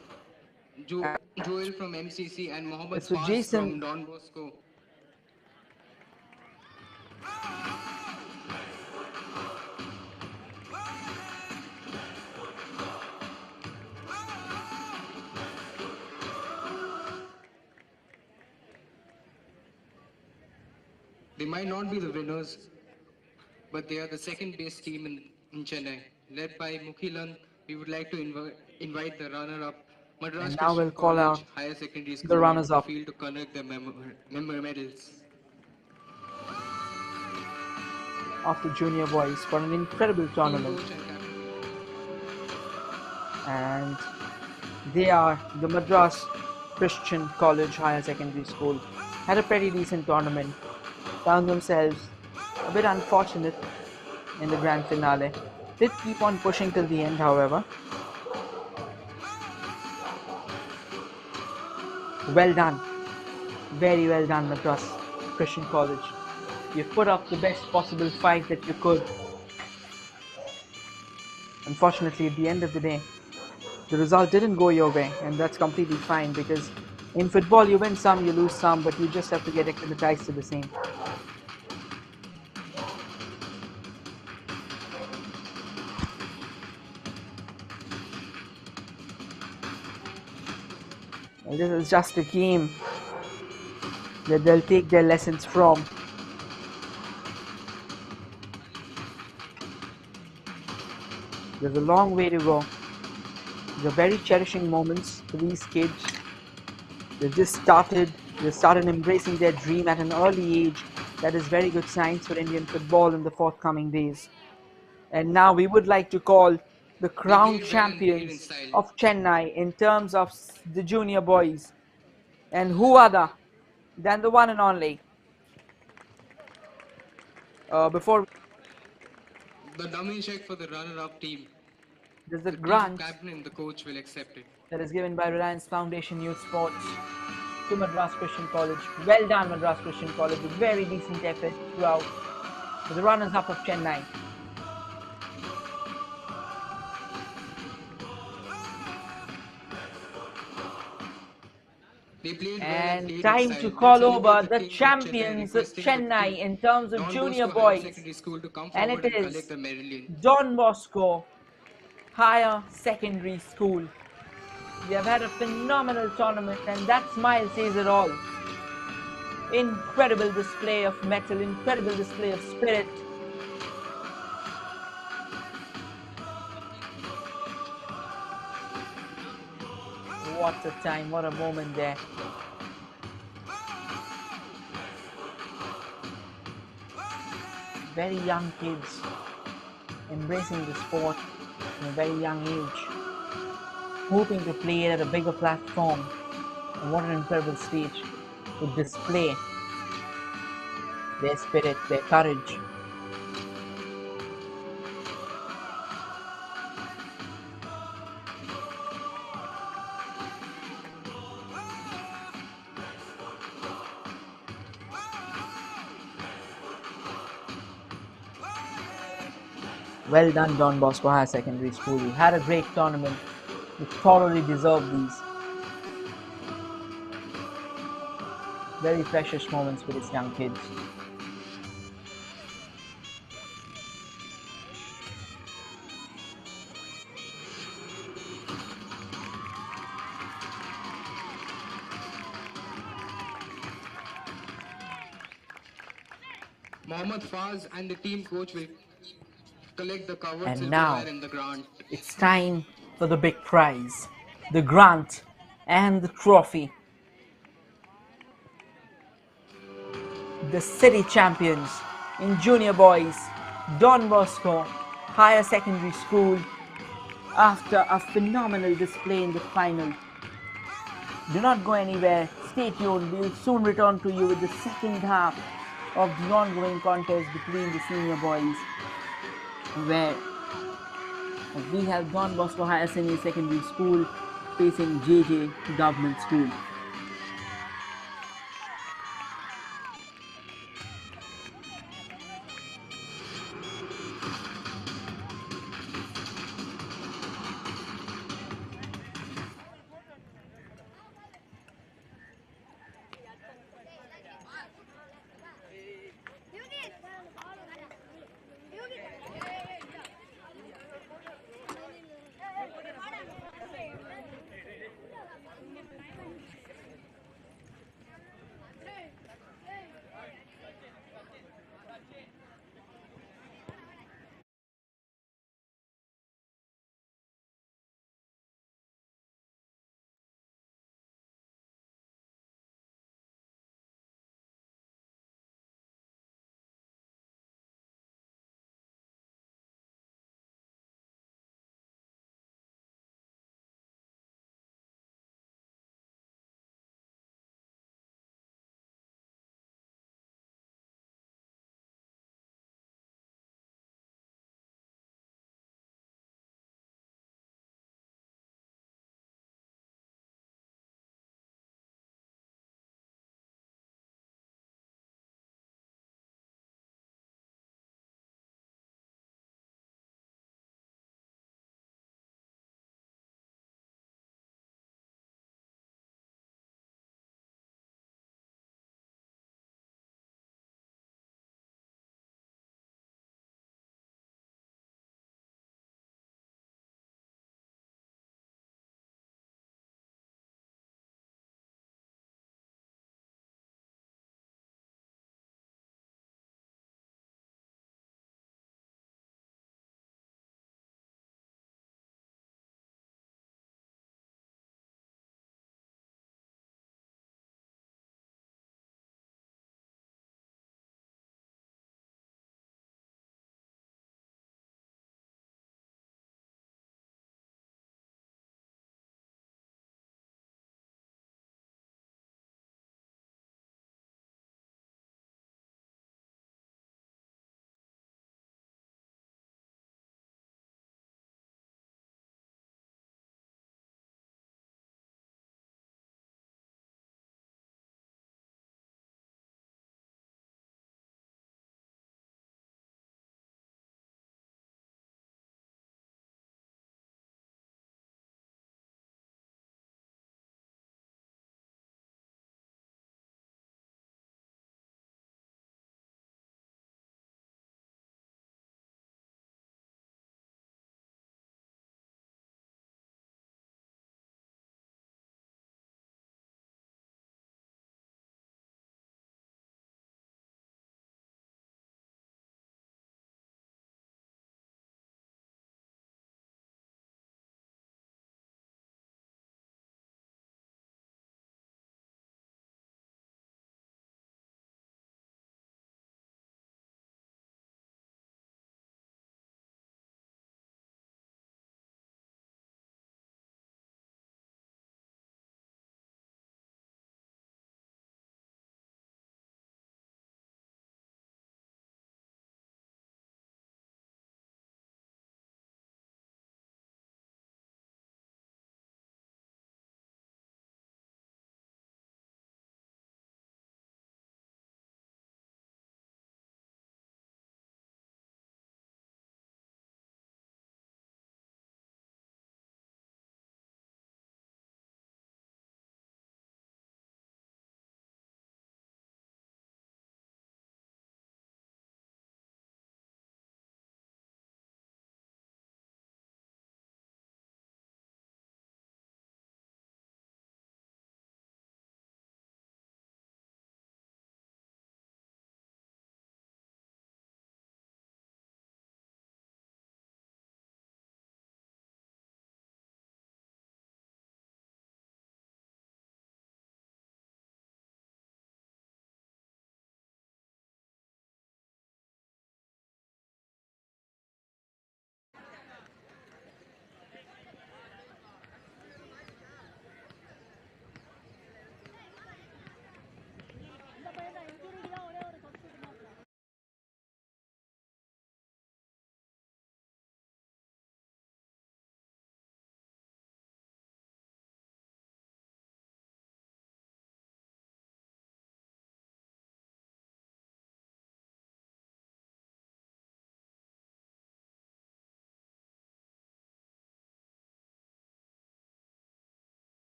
Ground, Joel from MCC, and Mohammed It's for Faz Jason. from Don Bosco. They might not be the winners, but they are the second best team in Chennai. Led by Mukhilan, we would like to invite the runner-up, Madras And now we'll Christian call out College Higher Secondary the School, onto the runners-up. field to collect their medals. Of the junior boys for an incredible Team tournament. coach and captain. And they are the Madras Christian College Higher Secondary School. Had a pretty decent tournament. Found themselves a bit unfortunate in the grand finale. Did keep on pushing till the end, however. Well done. Very well done, Madras Christian College. You put up the best possible fight that you could. Unfortunately, at the end of the day, the result didn't go your way, and that's completely fine because in football you win some, you lose some, but you just have to get acclimatized to the same. And this is just a game that they'll take their lessons from. There's a long way to go. They're very cherishing moments for these kids. They started embracing their dream at an early age. That is very good signs for Indian football in the forthcoming days. And now we would like to call the They crown played well and played in champions style. of Chennai in terms of the junior boys. And who other than the one and only? Before The dummy check for the runner-up team. there's the The team grant captain and the coach will accept it. that is given by Reliance Foundation Youth Sports to Madras Christian College. Well done, Madras Christian College. A very decent effort throughout. For the runners-up of Chennai. They played well and And played in time to style. Let's call celebrate over the the Kings of Chennai, champions of requesting the Chennai in terms of Don junior Bosco Higher boys. Secondary School to come And forward it and collect is the medallion. Don Bosco Higher Secondary School. We have had a phenomenal tournament, and that smile says it all. Incredible display of mettle, incredible display of spirit. What a time, what a moment there. Very young kids embracing the sport from a very young age, hoping to play it at a bigger platform. And what an incredible stage to display their spirit, their courage. Well done, Don Bosco Higher Secondary School. You had a great tournament. You thoroughly deserve these very precious moments with these young kids. Mohammad Faz and the team coach will collect the covered And now silverware in the grant. it's time for the big prize, the grant and the trophy. The city champions in junior boys, Don Bosco Higher Secondary School, after a phenomenal display in the final. Do not go anywhere, stay tuned, we'll soon return to you with the second half of the ongoing contest between the senior boys, where we have Don Bosco Higher Senior Secondary School facing JJ Government School.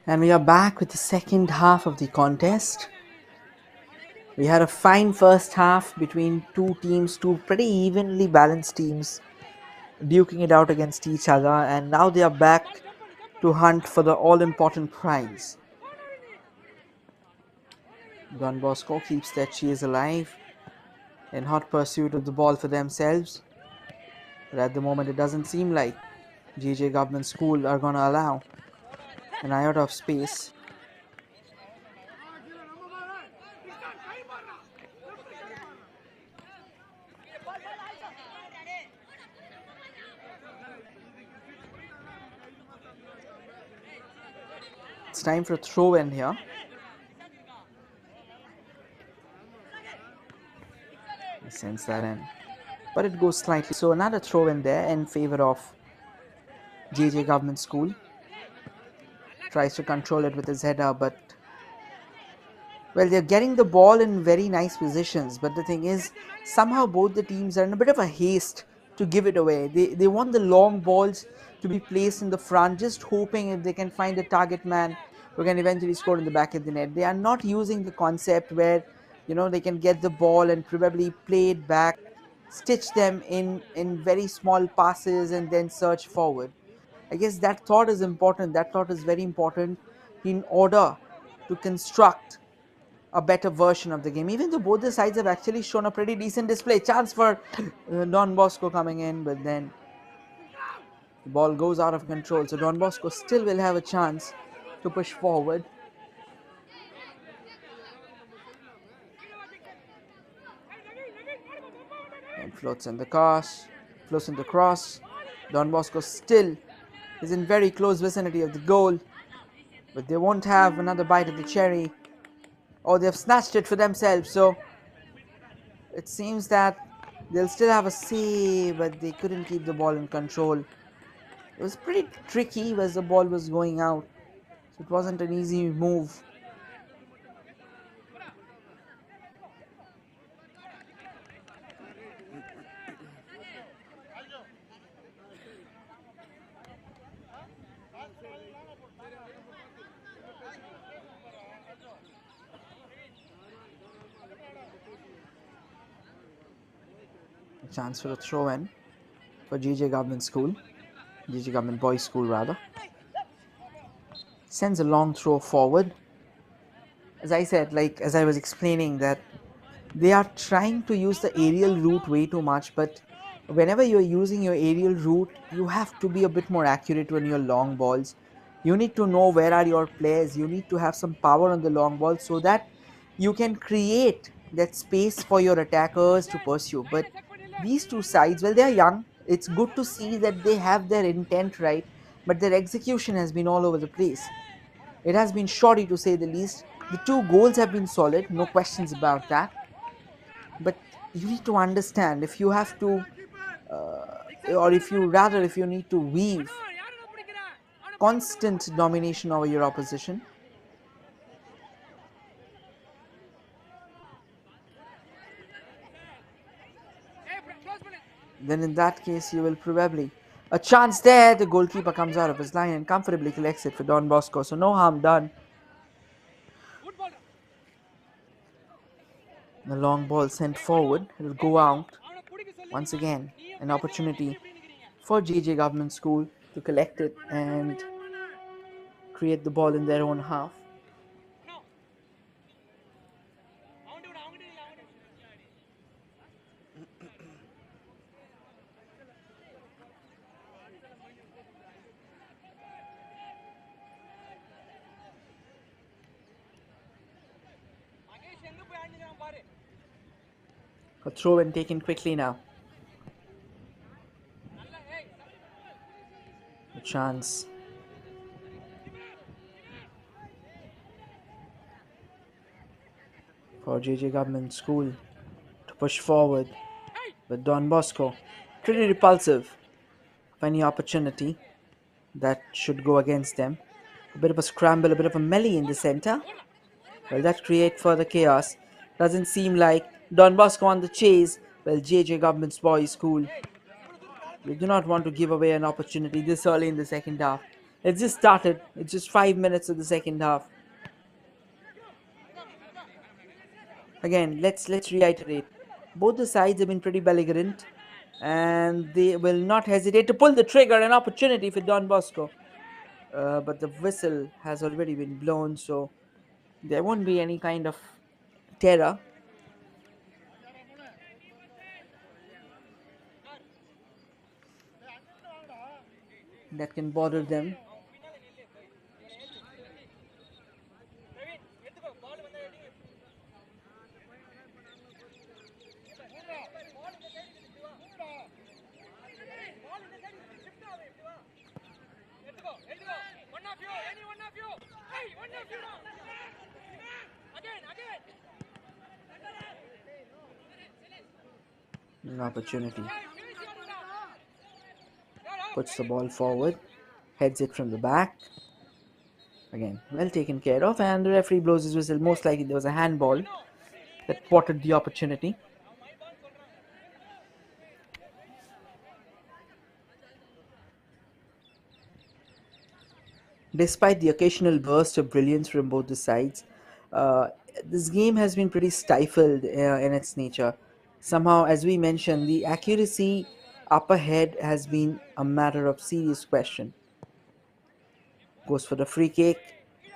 And we are back with the second half of the contest. We had a fine first half between two teams, two pretty evenly balanced teams, duking it out against each other, and now they are back to hunt for the all-important prize. Don Bosco keeps their chase alive in hot pursuit of the ball for themselves, but at the moment it doesn't seem like JJ Government School are going to allow an iota of space. It's time for a throw in here. He sends that in, but it goes slightly. So another throw in there in favor of JJ Government School. Tries to control it with his header, but well, they're getting the ball in very nice positions. But the thing is, somehow both the teams are in a bit of a haste to give it away. They want the long balls to be placed in the front, just hoping if they can find a target man who can eventually score in the back of the net. They are not using the concept where, you know, they can get the ball and probably play it back, stitch them in very small passes and then search forward. I guess that thought is important. That thought is very important in order to construct a better version of the game. Even though both the sides have actually shown a pretty decent display. Chance for Don Bosco coming in, but then the ball goes out of control. So Don Bosco still will have a chance to push forward. And floats in the cross. Don Bosco still is in very close vicinity of the goal, but they won't have another bite of the cherry. Or they've snatched it for themselves, so it seems that they'll still have a save, but they couldn't keep the ball in control. It was pretty tricky as the ball was going out, so it wasn't an easy move. Chance for a throw in for JJ Government School, JJ Government Boys School rather. Sends a long throw forward. As I said, as I was explaining, that they are trying to use the aerial route way too much, but whenever you're using your aerial route, you have to be a bit more accurate when you're long balls. You need to know where are your players. You need to have some power on the long ball so that you can create that space for your attackers to pursue. But these two sides, well, they're young. It's good to see that they have their intent right, but their execution has been all over the place. It has been shoddy to say the least. The two goals have been solid, no questions about that. But you need to understand, if you have to, or if you need to weave constant domination over your opposition, then in that case you will probably a chance there. The goalkeeper comes out of his line and comfortably collects it for Don Bosco, so no harm done. The long ball sent forward, it will go out. Once again, an opportunity for JJ Government School to collect it and create the ball in their own half. A throw and taken quickly now. A chance. For JJ Government School to push forward, but Don Bosco, pretty repulsive of any opportunity that should go against them. A bit of a scramble, a bit of a melee in the center. Well, that create further chaos. Doesn't seem like Don Bosco on the chase. Well, JJ Government's Boys School, we do not want to give away an opportunity this early in the second half. It's just started. It's just 5 minutes of the second half. Again, let's reiterate. Both the sides have been pretty belligerent, and they will not hesitate to pull the trigger. An opportunity for Don Bosco, but the whistle has already been blown, so there won't be any kind of terror. That can bother them. An opportunity. Puts the ball forward, heads it from the back. Again, well taken care of, and the referee blows his whistle. Most likely there was a handball that thwarted the opportunity. Despite the occasional burst of brilliance from both the sides, uh, this game has been pretty stifled in its nature. Somehow, as we mentioned, the accuracy up ahead has been a matter of serious question. Goes for the free kick.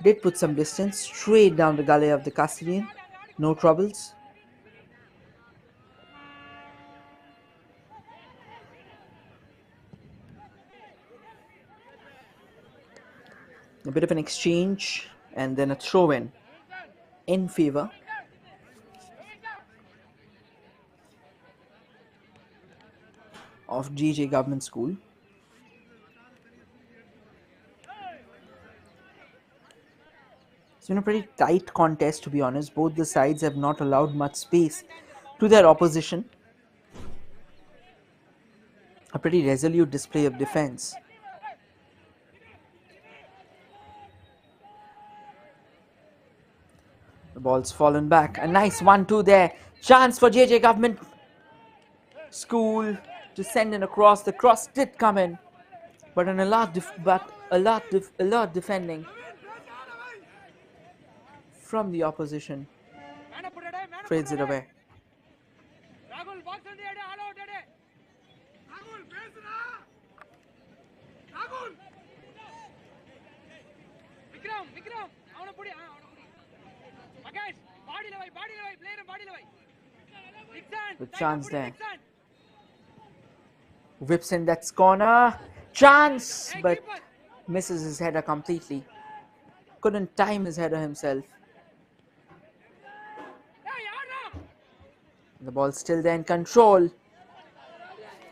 Did put some distance straight down the gully of the Castilian. No troubles. A bit of an exchange and then a throw in favor of GJ Government School. It's been a pretty tight contest, to be honest. Both the sides have not allowed much space to their opposition. A pretty resolute display of defense. The ball's fallen back. A nice 1-2 there. Chance for JJ Government School to send in across. The cross did come in, but an alert defending from the opposition trades it away. Good chance there. Whips in that corner. Chance, but misses his header completely. Couldn't time his header himself. The ball's still there in control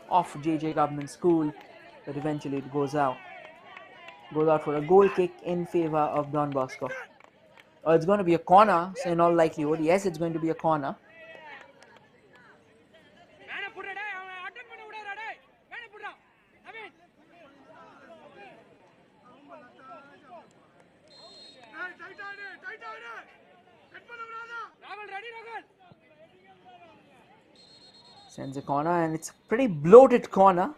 of JJ Government School, but eventually it goes out. Goes out for a goal kick in favor of Don Bosco. Oh, it's going to be a corner, so in all likelihood, yes, it's going to be a corner. Sends a corner, and it's a pretty bloated corner,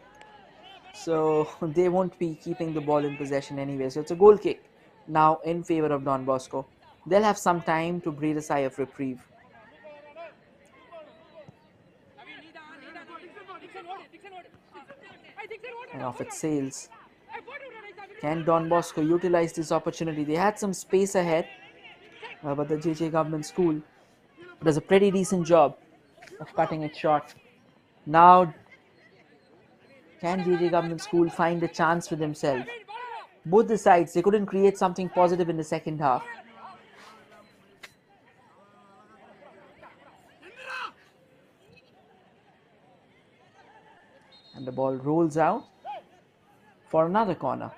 so they won't be keeping the ball in possession anyway. So it's a goal kick now in favor of Don Bosco. They'll have some time to breathe a sigh of reprieve. And off it sails. Can Don Bosco utilize this opportunity? They had some space ahead, but the JJ Government School does a pretty decent job of cutting it short. Now, can JJ Government School find a chance for themselves? Both the sides, they couldn't create something positive in the second half. And the ball rolls out for another corner.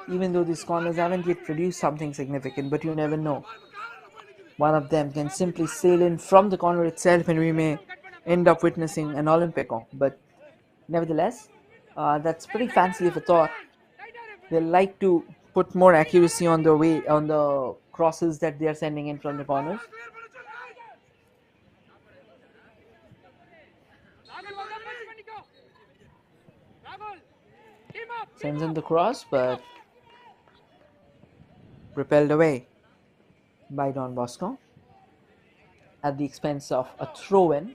Even though these corners haven't yet produced something significant, but you never know. One of them can simply sail in from the corner itself, and we may end up witnessing an Olympico. But nevertheless, that's pretty fancy of a thought. They like to put more accuracy on the crosses that they are sending in from the corners. Sends in the cross, but repelled away by Don Bosco at the expense of a throw-in.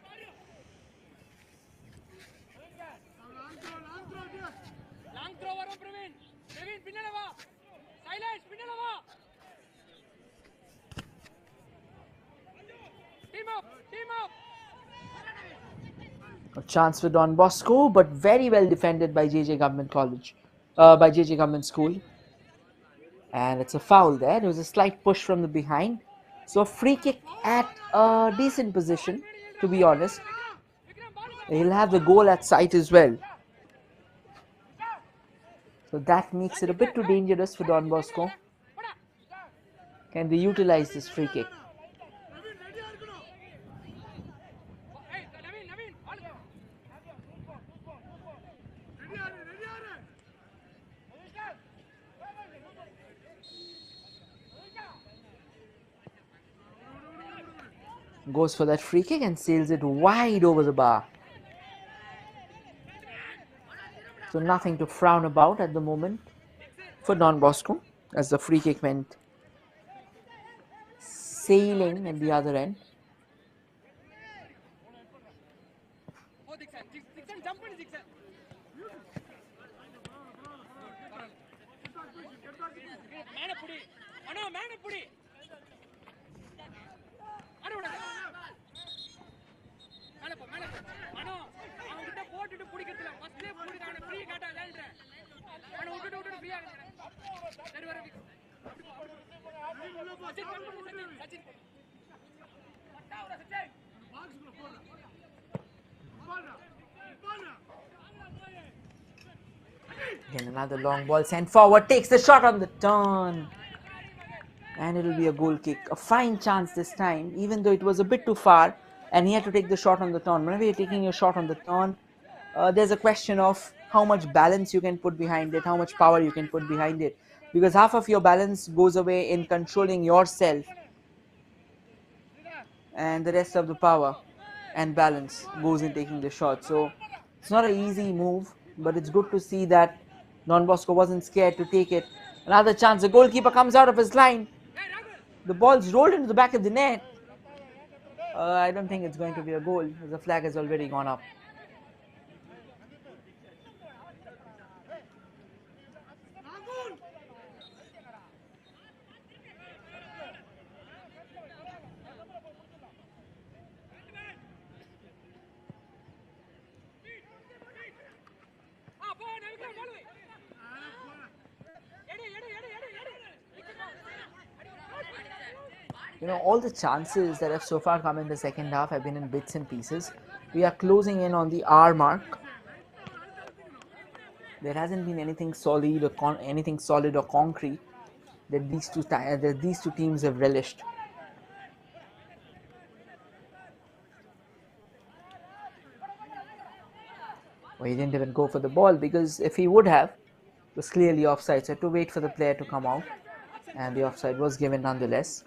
Long throw varum Praveen. Praveen pinnala va. Silence pinnala va. Team up. Team up. A chance for Don Bosco, but very well defended by JJ Government College, by JJ Government School. And it's a foul there. There was a slight push from the behind. So a free kick at a decent position, to be honest. He'll have the goal at sight as well. So that makes it a bit too dangerous for Don Bosco. Can they utilize this free kick? Hey, Naveen. All go. Goes for that free kick and sails it wide over the bar. So nothing to frown about at the moment for Don Bosco, as the free kick went sailing at the other end. Oh, Dixon, jump in, Dixon. Man up, pudi. Ano, man up, pudi. Ano, Ano, அவங்கிட்ட போட்டுட்டு பிடிக்கிறதுல ஃபர்ஸ்ட்லயே பிடிக்கான free காட்டா விளையாடுறேன். அவனை விட்டுட்டு ஃப்ரீயா சரி வர Sachin பட்டாவர Sachin Again, another long ball sent forward, takes the shot on the turn. And it will be a goal kick. A fine chance this time, even though it was a bit too far and he had to take the shot on the turn. Whenever you're taking your shot on the turn, there's a question of how much balance you can put behind it, how much power you can put behind it. Because half of your balance goes away in controlling yourself, and the rest of the power and balance goes in taking the shot. So it's not an easy move, but it's good to see that Don Bosco wasn't scared to take it. Another chance, the goalkeeper comes out of his line. The ball's rolled into the back of the net. I don't think it's going to be a goal, as the flag has already gone up. You know, all the chances that have so far come in the second half have been in bits and pieces. We are closing in on the hour mark. There hasn't been anything solid or concrete that these two teams have relished. Well, he didn't even go for the ball, because if he would have, it was clearly offside. So he had to wait for the player to come out, and the offside was given nonetheless.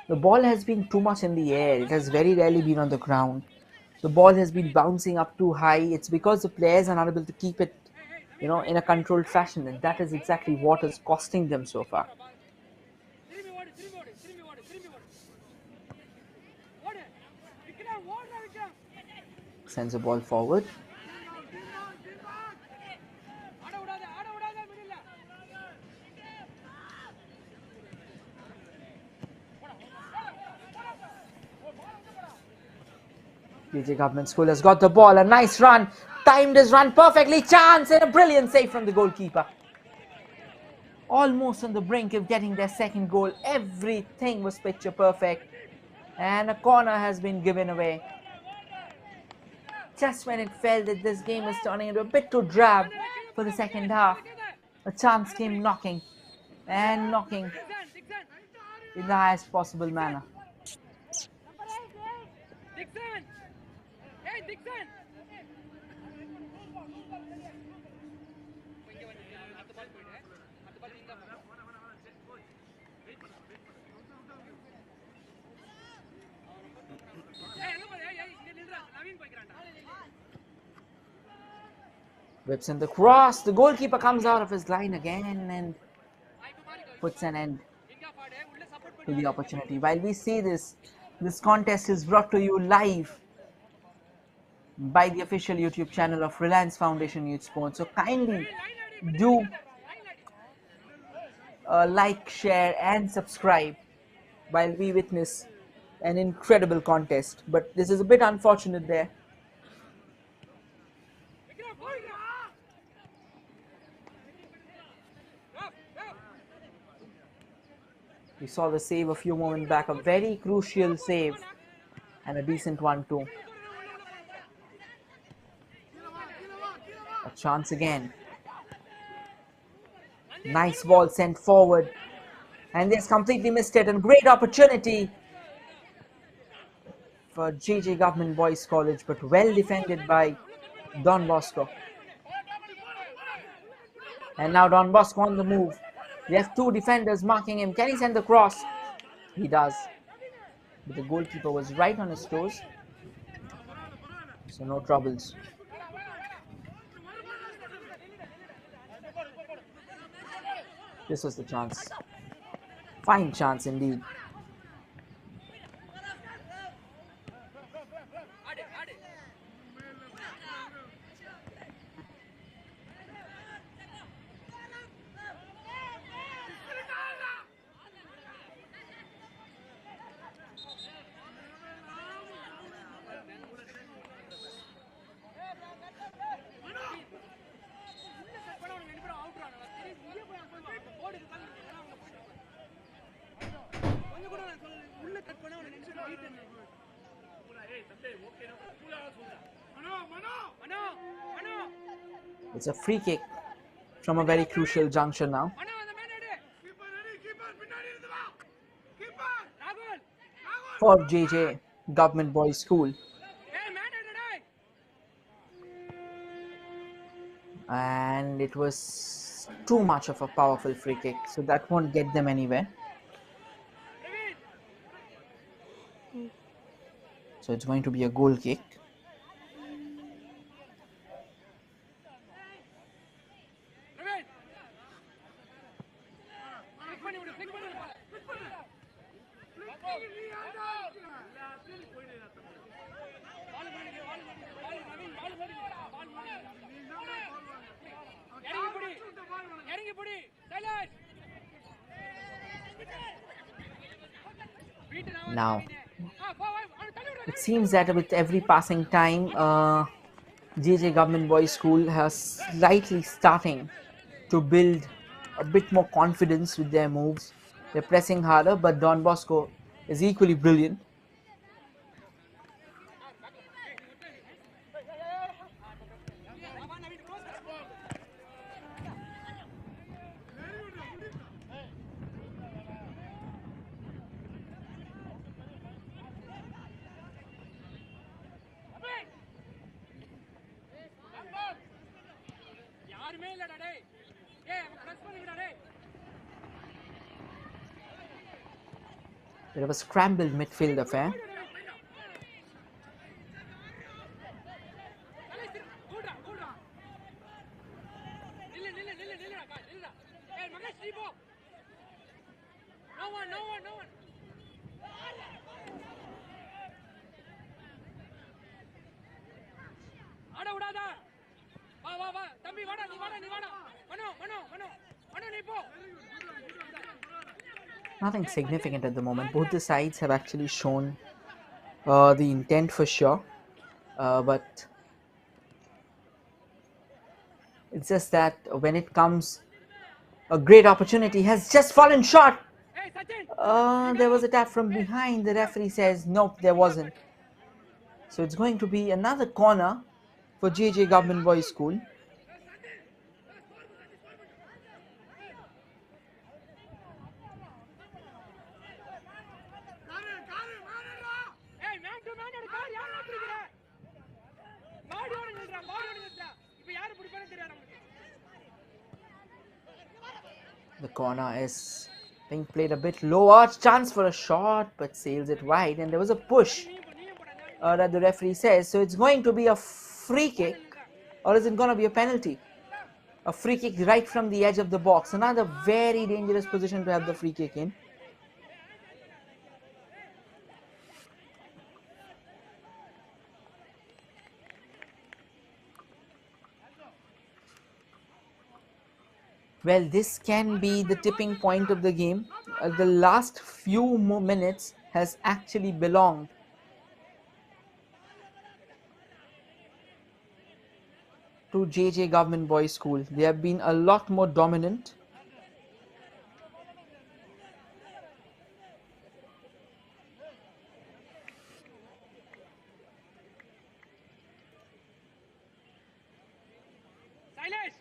The ball has been too much in the air. It has very rarely been on the ground. The ball has been bouncing up too high. It's because the players are not able to keep it, you know, in a controlled fashion, and that is exactly what is costing them so far. Sends the ball forward. JJ Government School has got the ball. A nice run. Timed his run perfectly. Chance, and a brilliant save from the goalkeeper. Almost on the brink of getting their second goal. Everything was picture perfect. And a corner has been given away. Just when it felt that this game was turning into a bit too drab for the second half, a chance came knocking. And knocking in the highest possible manner. Dixon! Hey, Dixon! Whips in the cross. The goalkeeper comes out of his line again and puts an end to the opportunity. While we see this contest is brought to you live by the official YouTube channel of Reliance Foundation Youth Sports. So kindly do like, share, and subscribe while we witness an incredible contest. But this is a bit unfortunate there. We saw the save a few moments back, a very crucial save and a decent one too. A chance again. Nice ball sent forward. And this completely missed it, and great opportunity for JJ Government Boys College, but well defended by Don Bosco. And now Don Bosco on the move. We have two defenders marking him. Can he send the cross? He does. But the goalkeeper was right on his toes. So no troubles. This was the chance. Fine chance indeed. It's a free kick from a very crucial juncture now for JJ Government Boys School. And it was too much of a powerful free kick, so that won't get them anywhere. So it's going to be a goal kick. Now, it seems that with every passing time, JJ Government Boys School has slightly starting to build a bit more confidence with their moves. They're pressing harder, but Don Bosco is equally brilliant. Bit of a scrambled midfield affair. Nothing significant at the moment. Both the sides have actually shown the intent for sure, but it's just that when it comes, a great opportunity has just fallen short. There was a tap from behind. The referee says nope, there wasn't. So it's going to be another corner for JJ Government Boys School. The corner is Being played a bit lower, chance for a shot, but sails it wide, and there was a push that the referee says. So it's going to be a free kick, or is it going to be a penalty? A free kick right from the edge of the box. Another very dangerous position to have the free kick in. Well, this can be the tipping point of the game. The last few more minutes has actually belonged to JJ Government Boys School. They have been a lot more dominant. Silas,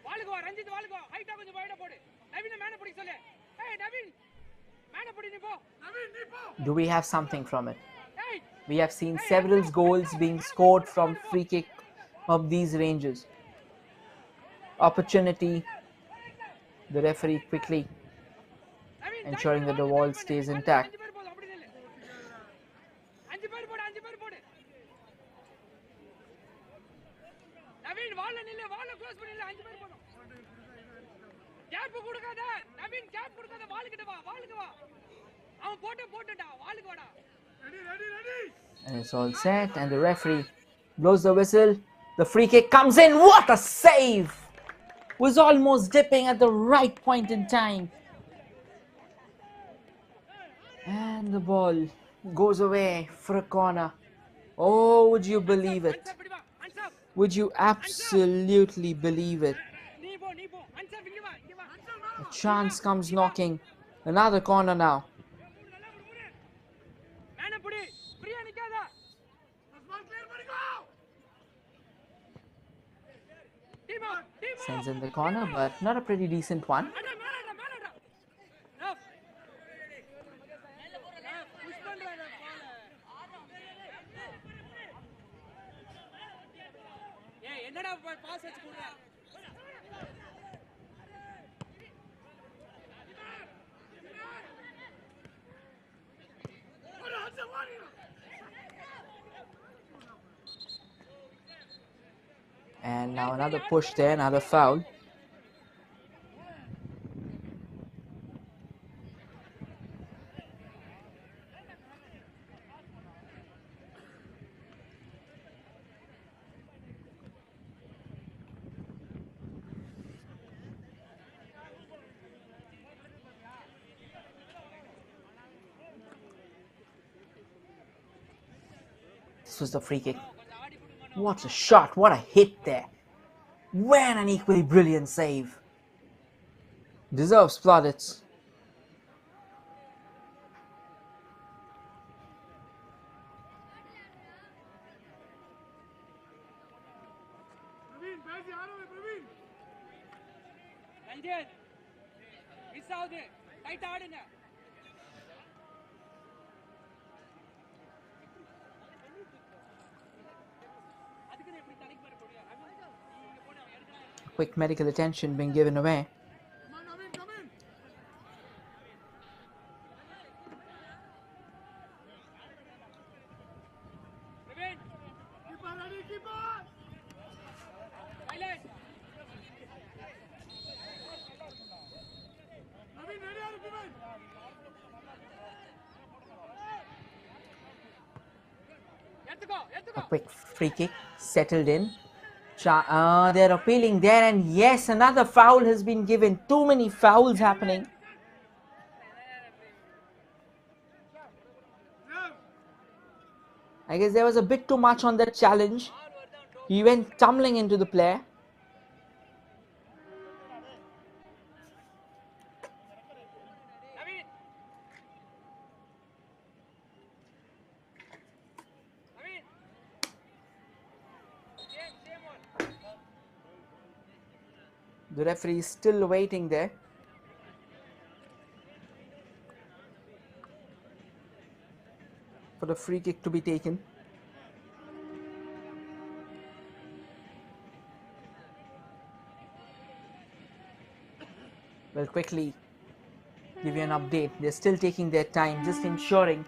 வாளுகோ Ranjith வாளுகோ ஹைட்டா கொஞ்சம் வைடா போடு நவீன மேன பிடி சொல்லு ஏய் நவீன் மேன பிடி நீ போ நவீன் நீ போ Do we have something from it? We have seen several goals being scored from free kick of these ranges. Opportunity. The referee quickly ensuring that the wall stays intact. அஞ்சு பேர் போடு அஞ்சு பேர் போடு நவீன் வால்ல நில்லு வால்ல க்ளோஸ் பண்ணி நில்லு அஞ்சு பேர் போடு கேப் கொடுக்காத நவீன் கேப் கொடுக்காத வாளுக்கிட்ட வா வாளுக்கு வா அவன் போட்டுடா வாளுக்கு வாடா And it's all set, and the referee blows the whistle. The free kick comes in. What a save! Was almost dipping at the right point in time. And the ball goes away for a corner. Oh, would you believe it? Would you absolutely believe it? A chance comes knocking. Another corner now. Sends in the corner, but not a pretty decent one. And now another push there, another foul. This was the free kick. What a shot, what a hit there. When an equally brilliant save. Deserves plaudits. Ranjith miss ஆகுது tight ஆடுங்க Quick medical attention being given away. A quick free kick settled in. They're appealing there, and yes, another foul has been given. Too many fouls happening. I guess there was a bit too much on that challenge. He went tumbling into the player. The referee is still waiting there. For the free kick to be taken. Well, quickly give you an update. They're still taking their time, just ensuring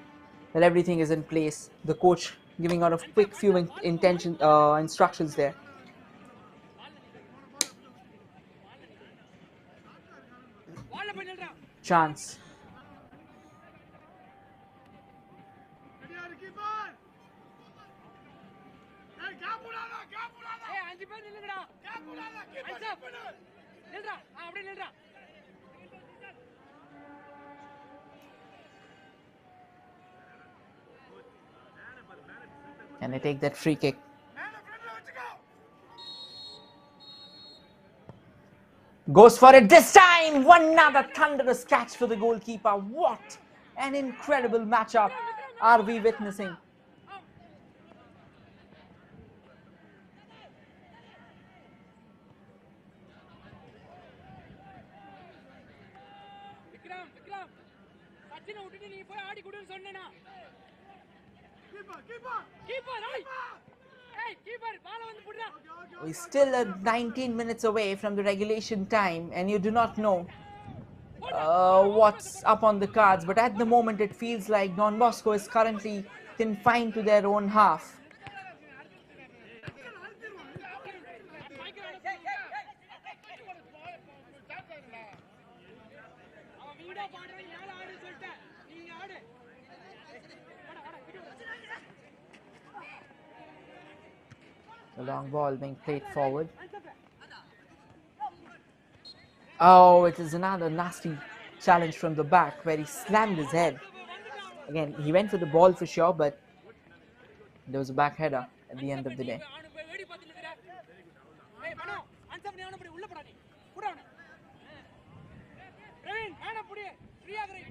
that everything is in place. The coach giving out a quick few instructions there. வால்ல போய் நில்றா Chance. ஏய் அஞ்சு பேர் நில்லுங்கடா நில்றா அப்படியே நில்றா Can they take that free kick? Goes for it this time. Another thunderous catch for the goalkeeper. What an incredible matchup are we witnessing? Vikram சச்சினை விட்டுட்டு நீ போய் ஆடி குடுன்னு சொன்னேனா கீப்பர் ஏய் கீப்பர் பால வந்து புடுடா We're still at 19 minutes away from the regulation time, and you do not know what's up on the cards. But at the moment, it feels like Don Bosco is currently confined to their own half. அவன் video பாடுறேன் மேல ஆடு சொல்லிட்டேன் நீங்க ஆடு The long ball being played forward. Oh, it is another nasty challenge from the back where he slammed his head. Again, he went for the ball for sure, but there was a back header at the end of the day. அவனு போய் வேடி பார்த்து நிக்கற ஏய் மனோ அன்சப் நீ அவன புடி உள்ள போடா நீ புடி அவன பிரவீன் வேணா புடி ஃப்ரீயா கரை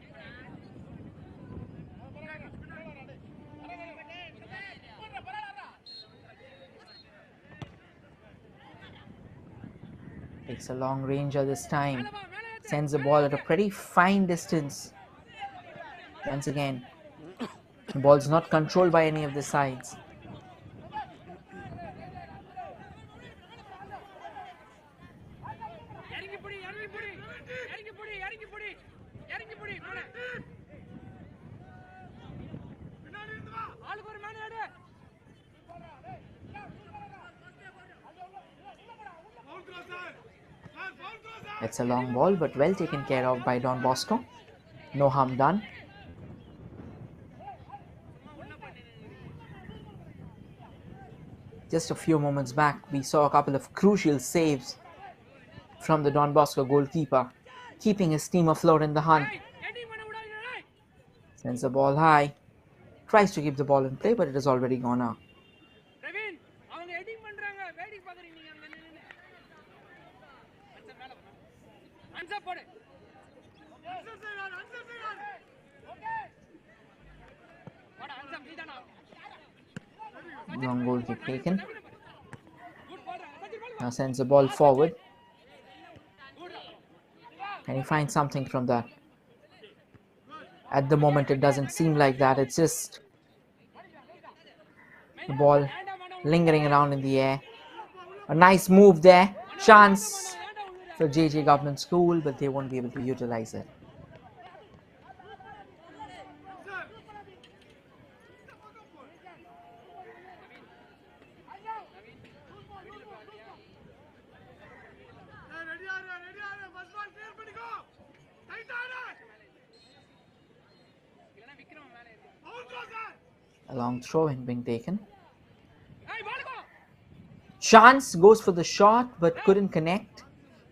Takes a long ranger this time. Sends the ball at a pretty fine distance. Once again, the ball is not controlled by any of the sides. இறங்கி புடி இறங்கி புடி இறங்கி புடி இறங்கி புடி இறங்கி புடி மேல பின்னாடி இருந்து வா ஆளுக்கு ஒரு மேல ஆடு It's a long ball, but well taken care of by Don Bosco. No harm done. Just a few moments back, we saw a couple of crucial saves from the Don Bosco goalkeeper, keeping his team afloat in the hunt. Heading பண்ண விடாதீங்க டேய் Sends the ball high, tries to keep the ball in play, but it has already gone out. Praveen அவங்க heading பண்றாங்க வேடிக்கை பாக்குறீங்க நீங்க அங்க நின்னு அன்சப் மேல அன்சப் போடு அன்சப் செய்றாரு ஓகே போடா அன்சப் நீதானா Long goal kick taken. Good போடுறா சச்சின் பால் Now sends the ball forward. Can he find something from that? At the moment, it doesn't seem like that. It's just the ball lingering around in the air. A nice move there. Chance for JJ Government School, but they won't be able to utilize it. இல்லனா விக்ரம் மேல ஏறு A long throw in being taken. ஏய் பால் கோ Chance goes for the shot, but couldn't connect.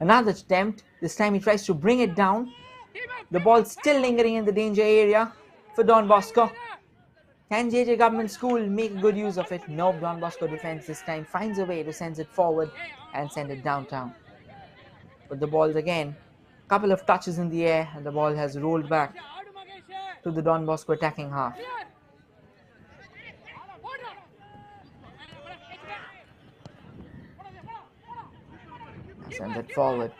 Another attempt. This time he tries to bring it down. The ball still lingering in the danger area for Don Bosco. Can JJ Government School make good use of it? No, Don Bosco defense this time finds a way to send it forward and send it downtown. But the ball again, couple of touches in the air, and the ball has rolled back ஆடு Mahesh to the Don Bosco attacking half. போடுறா Sends it forward.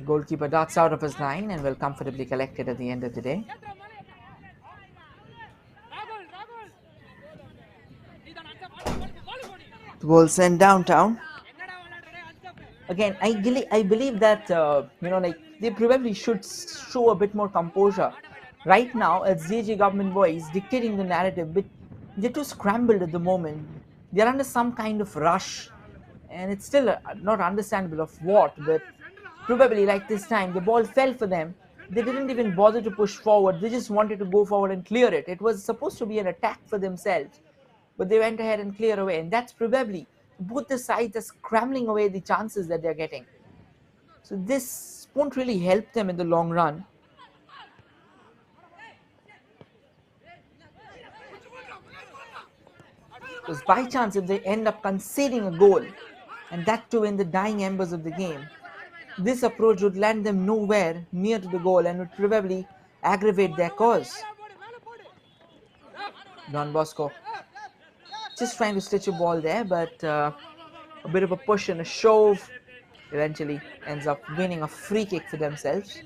Goalkeeper darts out of his line and will comfortably collect it at the end of the day. ராகுல் நீதான் அன்சப் பால் போடி The ball sent downtown. என்னடா விளையாடுறே அன்சப் Again, I believe that they probably should show a bit more composure. Right now, it's JJ government boys dictating the narrative, but they're too scrambled at the moment. They're under some kind of rush, and it's still not understandable of what, but probably like this time, the ball fell for them. They didn't even bother to push forward, they just wanted to go forward and clear it. It was supposed to be an attack for themselves, but they went ahead and cleared away, and that's probably both the sides are scrambling away the chances that they're getting. So this won't really help them in the long run. Because by chance, if they end up conceding a goal, and that too in the dying embers of the game, this approach would land them nowhere near to the goal and would probably aggravate their cause. Don Bosco just trying to stitch a ball there, but a bit of a push and a shove eventually ends up winning a free kick for themselves.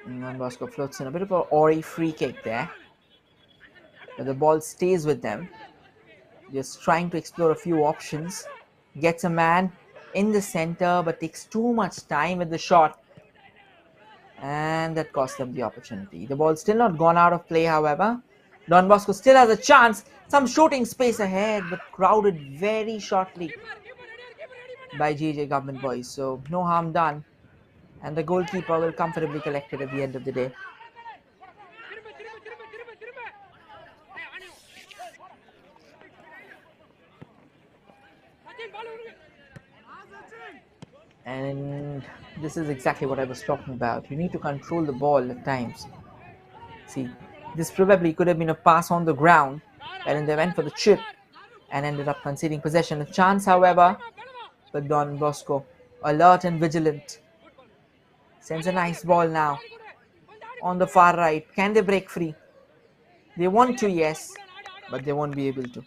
And Bosco floats in a bit of an Ori free kick there, but the ball stays with them. Just trying to explore a few options. Gets a man in the center, but takes too much time with the shot, and that cost them the opportunity. The ball's still not gone out of play, however. Don Bosco still has a chance. Some shooting space ahead, but crowded very shortly by JJ government boys. So no harm done. And the goalkeeper will comfortably collect it at the end of the day. And this is exactly what I was talking about. You need to control the ball at times. See, this probably could have been a pass on the ground, and they went for the chip and ended up conceding possession. A chance, however, but Don Bosco, alert and vigilant, sends a nice ball now on the far right. Can they break free? They want to, yes, but they won't be able to.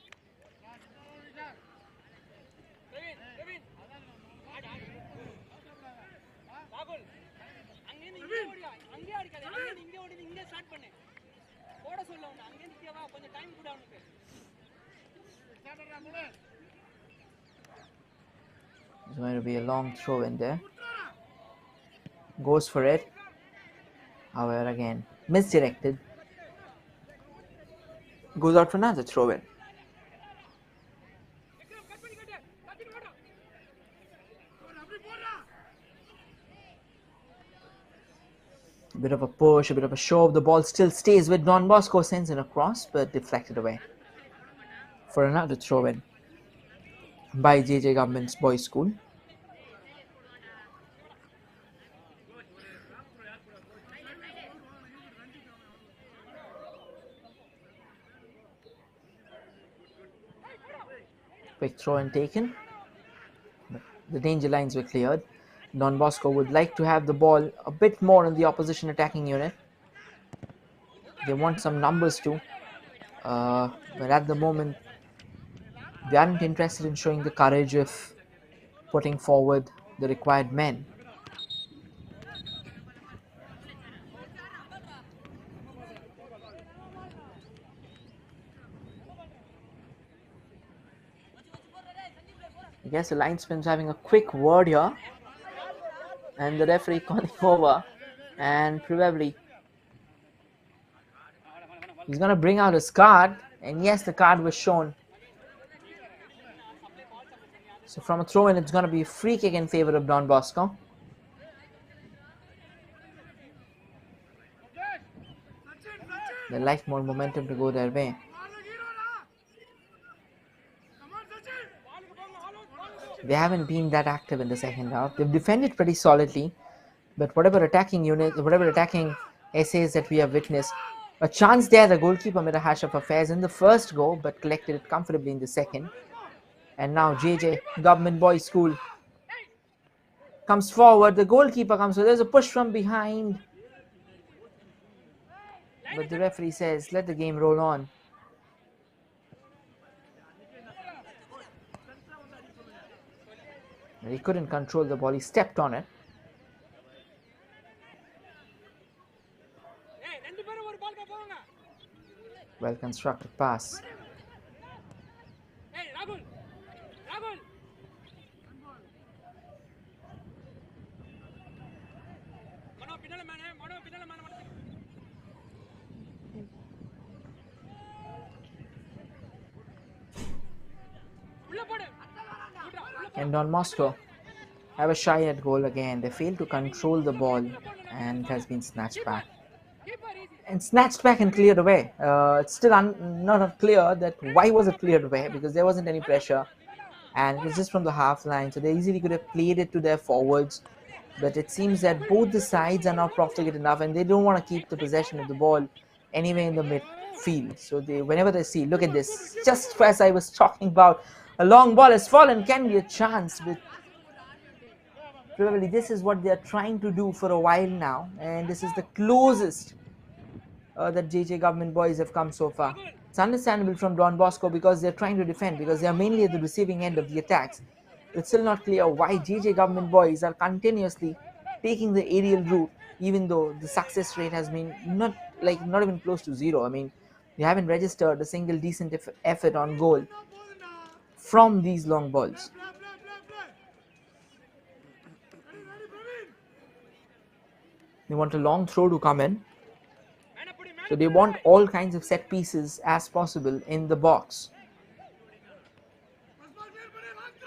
There's going to be a long throw in there. Goes for it. However, again, misdirected. Goes out for another throw in. A bit of a push, a bit of a shove. The ball still stays with Don Bosco. Sends it across, but deflected away for another throw in by JJ Government's Boys School. Quick throw in taken. The danger lines were cleared. Don Bosco would like to have the ball a bit more in the opposition attacking unit. They want some numbers too. But at the moment, they aren't interested in showing the courage of putting forward the required men. I guess the linesman's having a quick word here, and the referee calling over, and probably he's going to bring out his card, and yes, the card was shown. So from a throw-in, it's going to be a free kick in favor of Don Bosco. They like more momentum to go their way. They haven't been that active in the second half. They've defended pretty solidly, but whatever attacking unit, whatever attacking essays that we have witnessed, a chance there, the goalkeeper made a hash of affairs in the first go, but collected it comfortably in the second. And now JJ, Government Boys School, comes forward. The goalkeeper comes forward. There's a push from behind, but the referee says, let the game roll on. He couldn't control the ball. He stepped on it. ஏய் ரெண்டு பேரும் ஒரு polka போவாங்க. Well constructed pass. ஏய் ராகுல் ராகுல் மனோ பின்னால மேனே உள்ள போடு. And Don Bosco have a shy at goal again. They fail to control the ball and it has been snatched back. Keeper easy. And snatched back and cleared away. It's still not clear that why was it cleared away, because there wasn't any pressure and it was just from the half line, so they easily could have played it to their forwards, but it seems that both the sides are not profligate enough and they don't want to keep the possession of the ball anywhere in the midfield. So whenever they see, look at this, just as I was talking about, a long ball has fallen, can be a chance, but probably this is what they are trying to do for a while now, and this is the closest that JJ government boys have come so far. It's understandable from Don Bosco because they're trying to defend, because they are mainly at the receiving end of the attacks. It's still not clear why JJ government boys are continuously taking the aerial route, even though the success rate has been not even close to zero. I mean, they haven't registered a single decent effort on goal from these long balls. They want a long throw to come in. So they want all kinds of set pieces as possible in the box.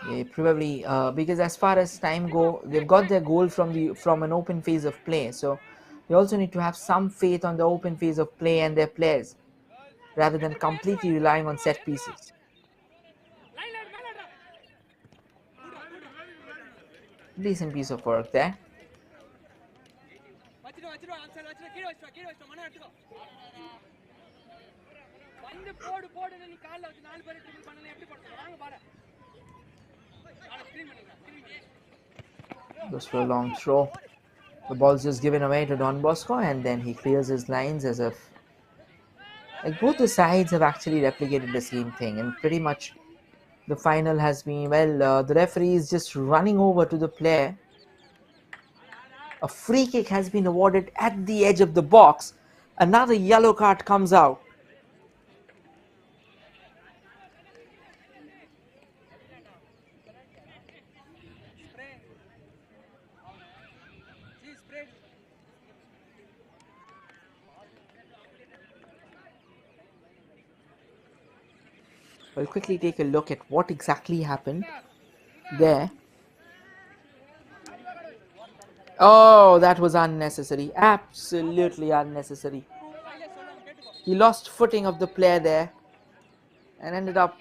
They probably because as far as time go, they've got their goal from an open phase of play. So they also need to have some faith on the open phase of play and their players, rather than completely relying on set pieces. லைன்ல மேலடா. Decent piece of work there. வச்சிடு answer வச்சிடு கீழ வச்சிடு மன எடுத்துக்கோ. வந்து போடுன்னு நீ கால்ல வச்சு நாலு பேர் ட்ரிபிள் பண்ணல எப்படி போடுறது? வாங்க பாரு. ஆள ஸ்கிரீன் பண்ணுங்க. Goes for a long throw. The ball's just given away to Don Bosco and then he clears his lines as if like both the sides have actually replicated the same thing, and pretty much the final has been, well, the referee is just running over to the player. A free kick has been awarded at the edge of the box. Another yellow card comes out. We'll quickly take a look at what exactly happened there. Oh, that was unnecessary. Absolutely unnecessary. He lost footing of the player there and ended up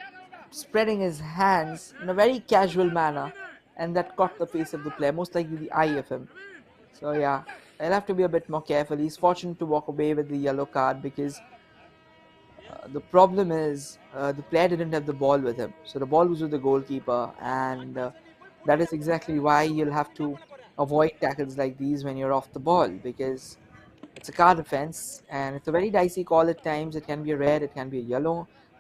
spreading his hands in a very casual manner, and that caught the face of the player, most likely the eye of him. So yeah, I'll have to be a bit more careful. He's fortunate to walk away with the yellow card because the problem is the player didn't have the ball with him. So the ball was with the goalkeeper, and that is exactly why you'll have to avoid tackles like these when you're off the ball, because it's a card offense and it's a very dicey call at times. It can be a red, it can be a yellow.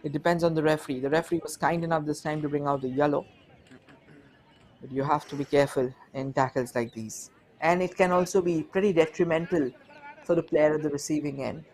It depends on the referee. The referee was kind enough this time to bring out the yellow, but you have to be careful in tackles like these. And it can also be pretty detrimental for the player at the receiving end.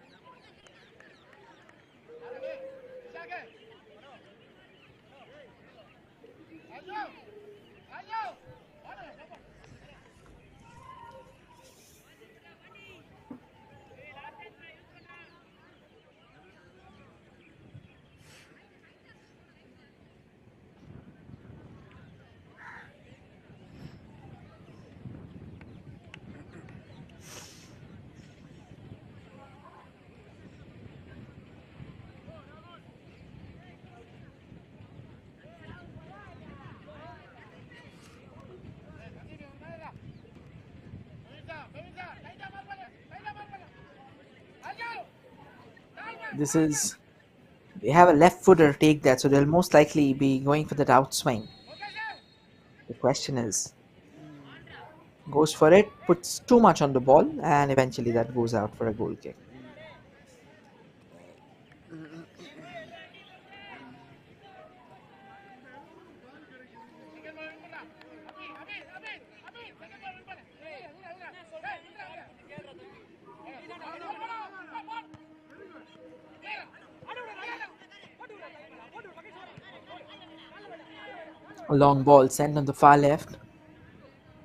They have a left footer take that, so they'll most likely be going for that outswing. The question is, goes for it, puts too much on the ball, and eventually that goes out for a goal kick. A long ball sent on the far left.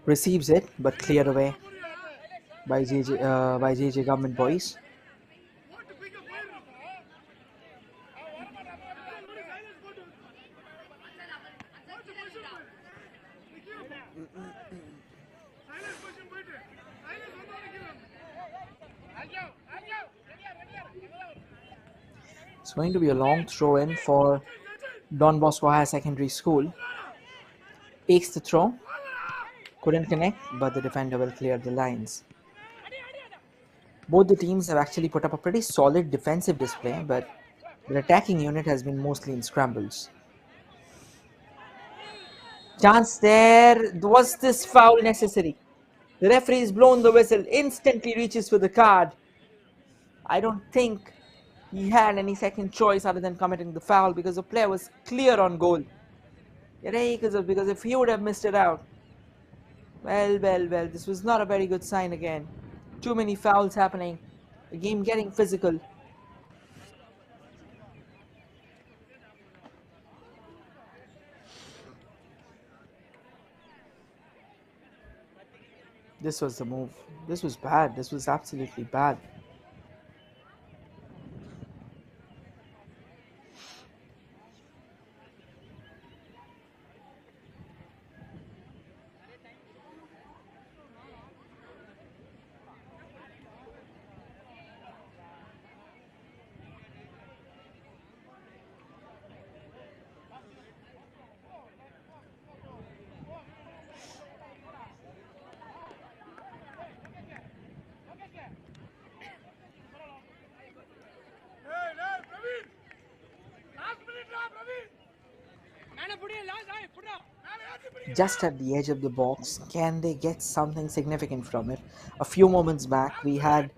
Receives it, but cleared away by JJ Government boys. It's going to be a long throw in for Don Bosco Higher Secondary School. Takes the throw. Couldn't connect, but the defender will clear the lines. Both the teams have actually put up a pretty solid defensive display, but their attacking unit has been mostly in scrambles. Chance there. Was this foul necessary? The referee has blown the whistle, instantly reaches for the card. I don't think he had any second choice other than committing the foul because the player was clear on goal. Because if he would have missed it out, well, this was not a very good sign again. Too many fouls happening. The game getting physical. This was the move. This was bad. This was absolutely bad. Just at the edge of the box, can they get something significant from it? A few moments back, we had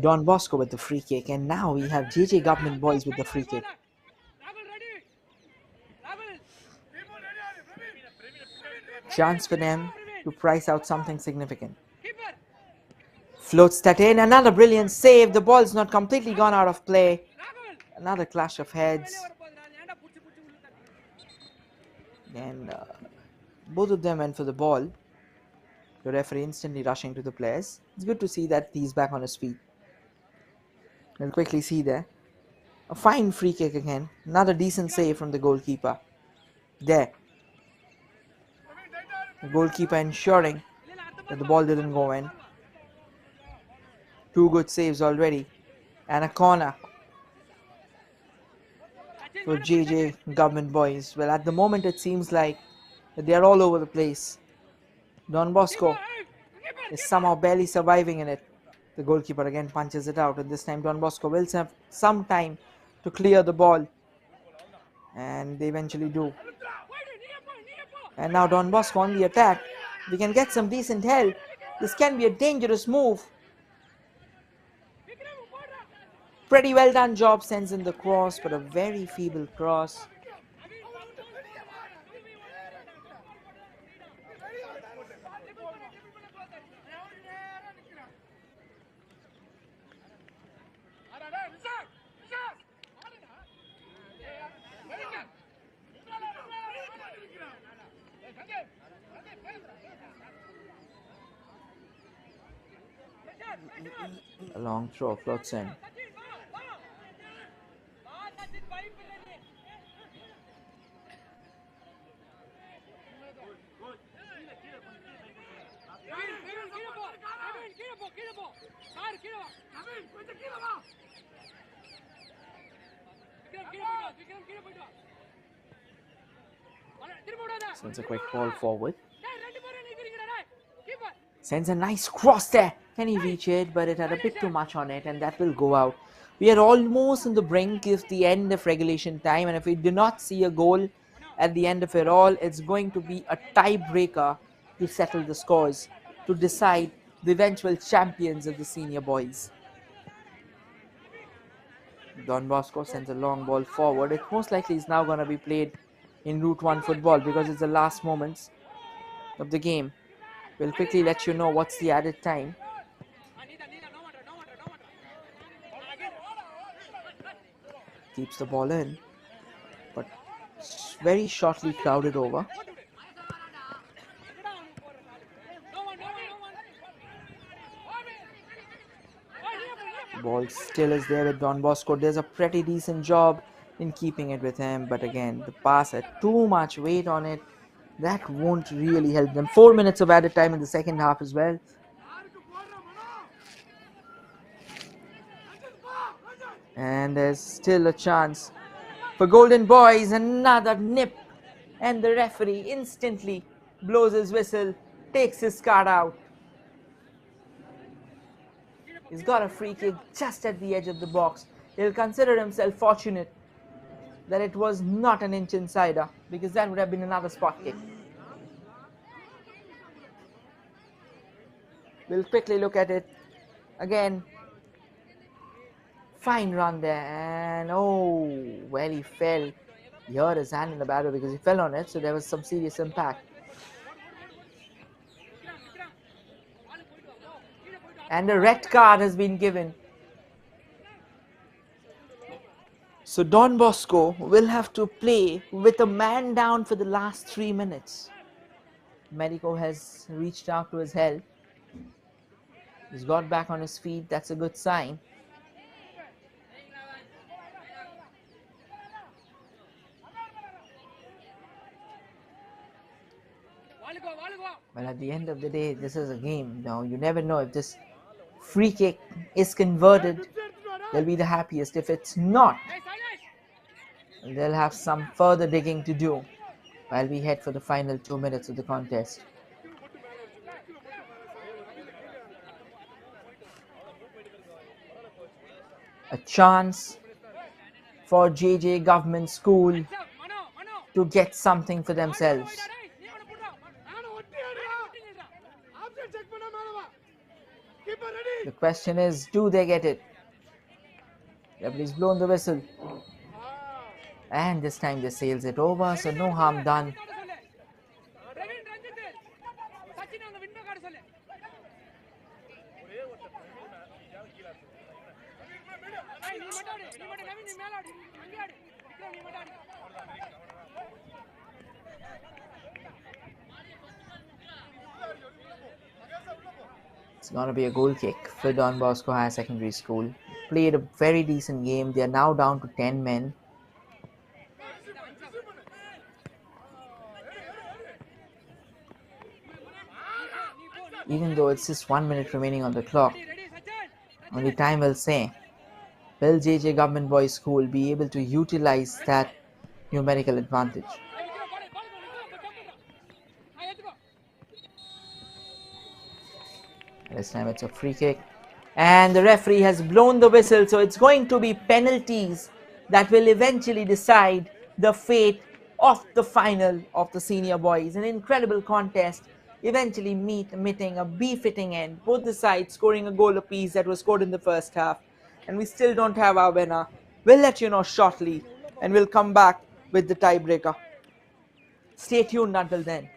Don Bosco with the free kick, and now we have JJ Government boys with the free kick. Chance for them to price out something significant. Floats that in, another brilliant save. The ball's not completely gone out of play. Another clash of heads. And both of them went for the ball. The referee instantly rushing to the players. It's good to see that he's back on his feet. We'll quickly see there. A fine free kick again. Another decent save from the goalkeeper. There. The goalkeeper ensuring that the ball didn't go in. Two good saves already. And a corner for JJ Government boys. Well, at the moment it seems like they are all over the place. Don Bosco is somehow barely surviving in it. The goalkeeper again punches it out, and this time Don Bosco will have some time to clear the ball, and they eventually do. And now Don Bosco on the attack. We can get some decent help. This can be a dangerous move. Pretty well done job, sends in the cross, but a very feeble cross. A long throw floats in. Sends a quick ball forward. Sends a nice cross there. Can he reach it? But it had a bit too much on it, and that will go out. We are almost on the brink of the end of regulation time, and if we do not see a goal at the end of it all, it's going to be a tiebreaker to settle the scores, to decide the eventual champions of the senior boys. Don Bosco sends a long ball forward. It most likely is now going to be played in Route 1 football because it's the last moments of the game. We'll quickly let you know what's the added time. Keeps the ball in, but very shortly crowded over. Ball still is there with Don Bosco. Does a pretty decent job in keeping it with him, but again, the pass had too much weight on it. That won't really help them. 4 minutes of added time in the second half as well. And there's still a chance for Golden Boys. Another nip, and the referee instantly blows his whistle, takes his card out. He's got a free kick just at the edge of the box. He'll consider himself fortunate that it was not an inch insider, because that would have been another spot kick. We'll quickly look at it again. Fine run there, and oh, where he fell. He hurt his hand in the battle because he fell on it, so there was some serious impact. And a red card has been given. So Don Bosco will have to play with a man down for the last 3 minutes. Medico has reached out to his help. He's got back on his feet. That's a good sign. Well, at the end of the day, this is a game. Now, you never know if this free kick is converted. They'll be the happiest. If it's not, they'll have some further digging to do while we head for the final 2 minutes of the contest. A chance for JJ Government School to get something for themselves. The question is, do they get it? Referee's blown the whistle. And this time they sails it over, so no harm done. It's going to be a goal kick for Don Bosco Higher Secondary School. Played a very decent game. They are now down to 10 men. Even though it's just 1 minute remaining on the clock, only time will say, will JJ Government Boys School be able to utilize that numerical advantage? This time it's a free kick. And the referee has blown the whistle, so it's going to be penalties that will eventually decide the fate of the final of the senior boys. An incredible contest, eventually meeting a befitting end. Both the sides scoring a goal apiece that was scored in the first half. And we still don't have our winner. We'll let you know shortly, and we'll come back with the tiebreaker. Stay tuned until then.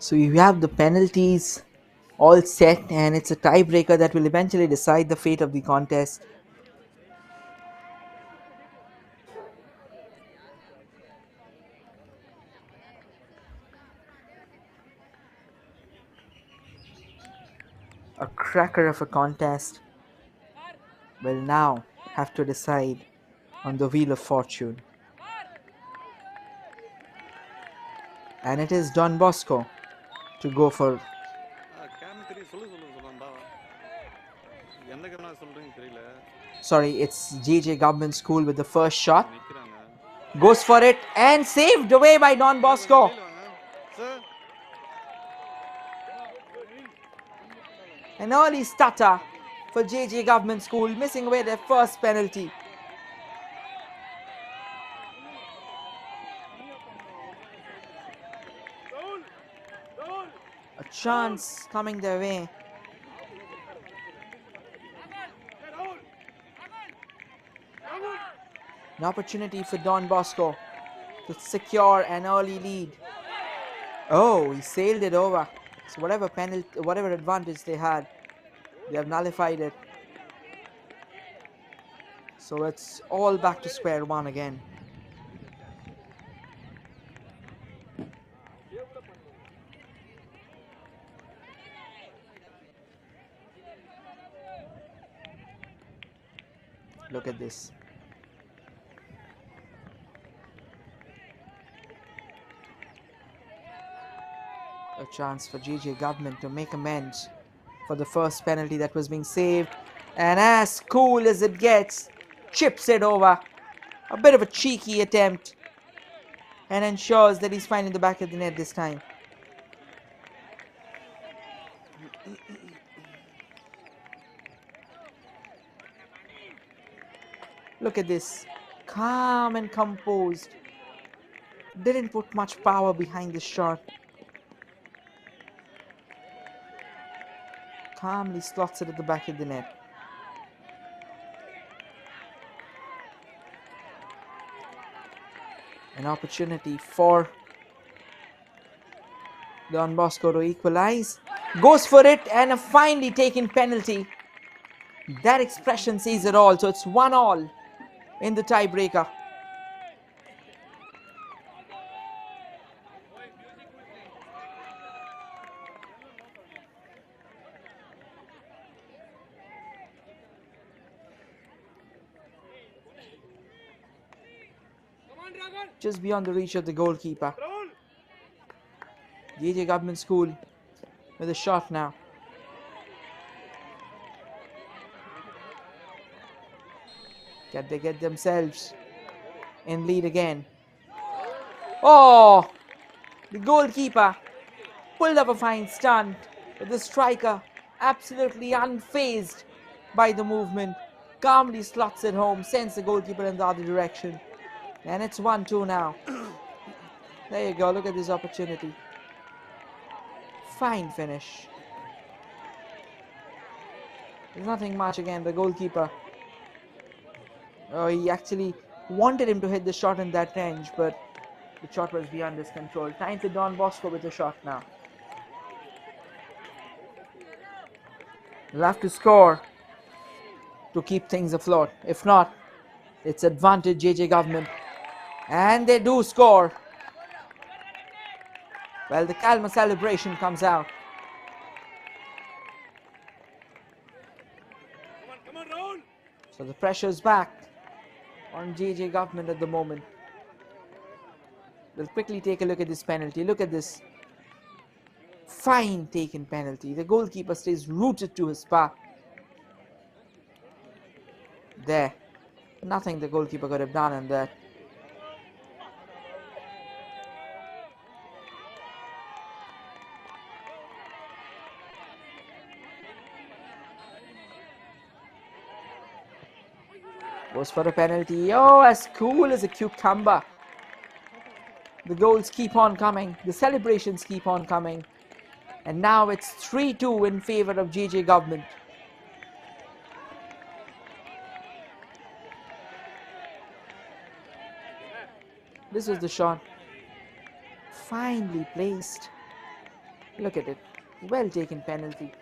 So you have the penalties all set, and it's a tiebreaker that will eventually decide the fate of the contest. A cracker of a contest will now have to decide on the wheel of fortune. And it is Don Bosco to go for. Sorry, it's JJ Government School with the first shot. Goes for it and saved away by Don Bosco. An early stutter for JJ Government School, missing away their first penalty. A chance coming their way. An opportunity for Don Bosco to secure an early lead. Oh, he sailed it over. So whatever penalty, whatever advantage they had, they have nullified it. So it's all back to square one again. Look at this. A chance for JJ Government to make amends for the first penalty that was being saved. And as cool as it gets, chips it over. A bit of a cheeky attempt. And ensures that he's finding the back of the net this time. Look at this. Calm and composed. Didn't put much power behind the shot. Calmly slots it at the back of the net. An opportunity for Don Bosco to equalize. Goes for it and a finely taken penalty. That expression says it all. So it's 1-1 in the tiebreaker. Just beyond the reach of the goalkeeper. JJ Government School with a shot now. They get themselves in lead again. Oh! The goalkeeper pulled up a fine stunt, but the striker, absolutely unfazed by the movement, calmly slots it home, sends the goalkeeper in the other direction. And it's 1-2 now. There you go, look at this opportunity. Fine finish. There's nothing much again, the goalkeeper. He actually wanted him to hit the shot in that range, but the shot was beyond his control. Time for Don Bosco with a shot now. They'll have to score to keep things afloat. If not, it's advantage JJ Government. And they do score. Well, the Kalma celebration comes out. So the pressure's back on JJ Government at the moment. We'll quickly take a look at this penalty. Look at this. Fine taken penalty. The goalkeeper stays rooted to his spot. There. Nothing the goalkeeper could have done in that. Goes for a penalty. Oh, as cool as a cucumber. The goals keep on coming. The celebrations keep on coming. And now it's 3-2 in favor of JJ Government. This is the shot. Finely placed. Look at it. Well taken penalty.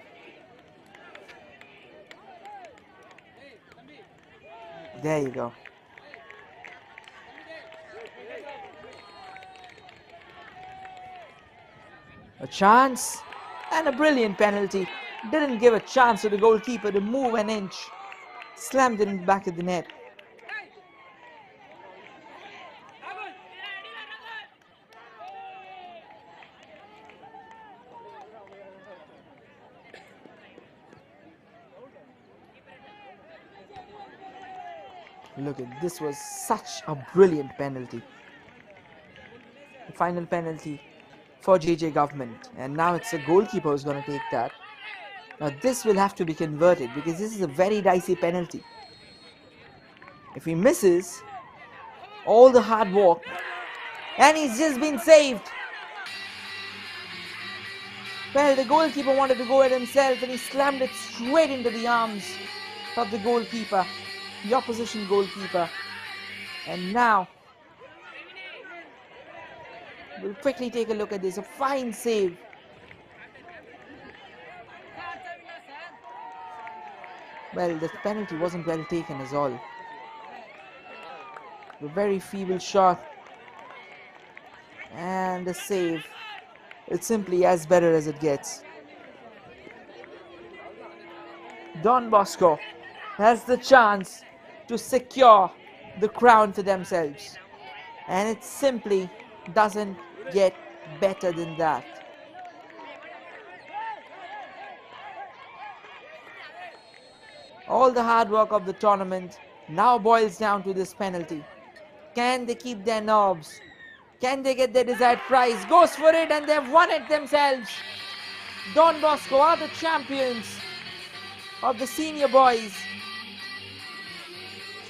There you go. A chance and a brilliant penalty. Didn't give a chance to the goalkeeper to move an inch. Slammed it in the back of the net. Look at this, was such a brilliant penalty. The final penalty for JJ Government, and now it's the goalkeeper who's going to take that. Now this will have to be converted because this is a very dicey penalty. If he misses, all the hard work, and he's just been saved. Well, the goalkeeper wanted to go at himself and he slammed it straight into the arms of the goalkeeper, the opposition goalkeeper. And now we'll quickly take a look at this. A fine save. Well, the penalty wasn't well taken as all. A very feeble shot. And the save. It's simply as better as it gets. Don Bosco has the chance to secure the crown for themselves. And it simply doesn't get better than that. All the hard work of the tournament now boils down to this penalty. Can they keep their nerves? Can they get their desired prize? Goes for it and they've won it themselves. Don Bosco are the champions of the senior boys,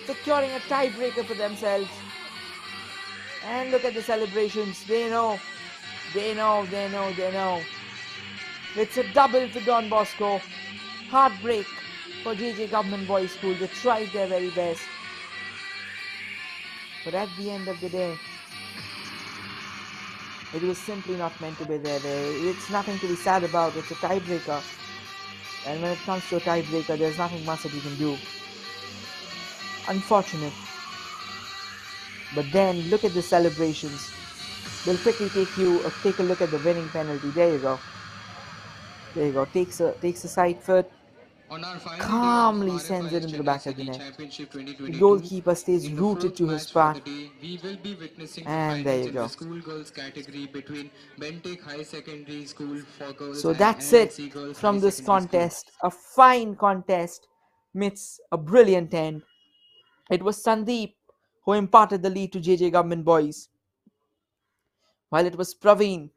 securing a tiebreaker for themselves. And look at the celebrations. They know. It's a double for Don Bosco. Heartbreak for JJ Government Boys School. They tried their very best. But at the end of the day, it was simply not meant to be there. It's nothing to be sad about. It's a tiebreaker. And when it comes to a tiebreaker, there's nothing much that you can do. Unfortunate. But then, look at the celebrations. We'll quickly take a look at the winning penalty. There you go. Takes a side foot. On our final Calmly day of sends it RFYS into the Chennai back of the City net. Championship The 2022, goalkeeper stays in the rooted fourth to his match spot. of the day, we will be witnessing the And there finals you in go. the schoolgirls category between Bentek High Secondary School for girls So and that's it NLC Girls from High this Secondary School. contest. A fine contest meets a brilliant end. It was Sandeep who imparted the lead to JJ Government Boys, while it was Praveen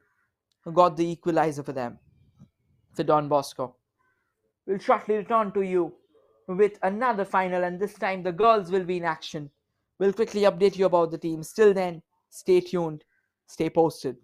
who got the equalizer for them, for Don Bosco. We'll shortly return to you with another final, and this time the girls will be in action. We'll quickly update you about the teams. Till then, stay tuned, stay posted.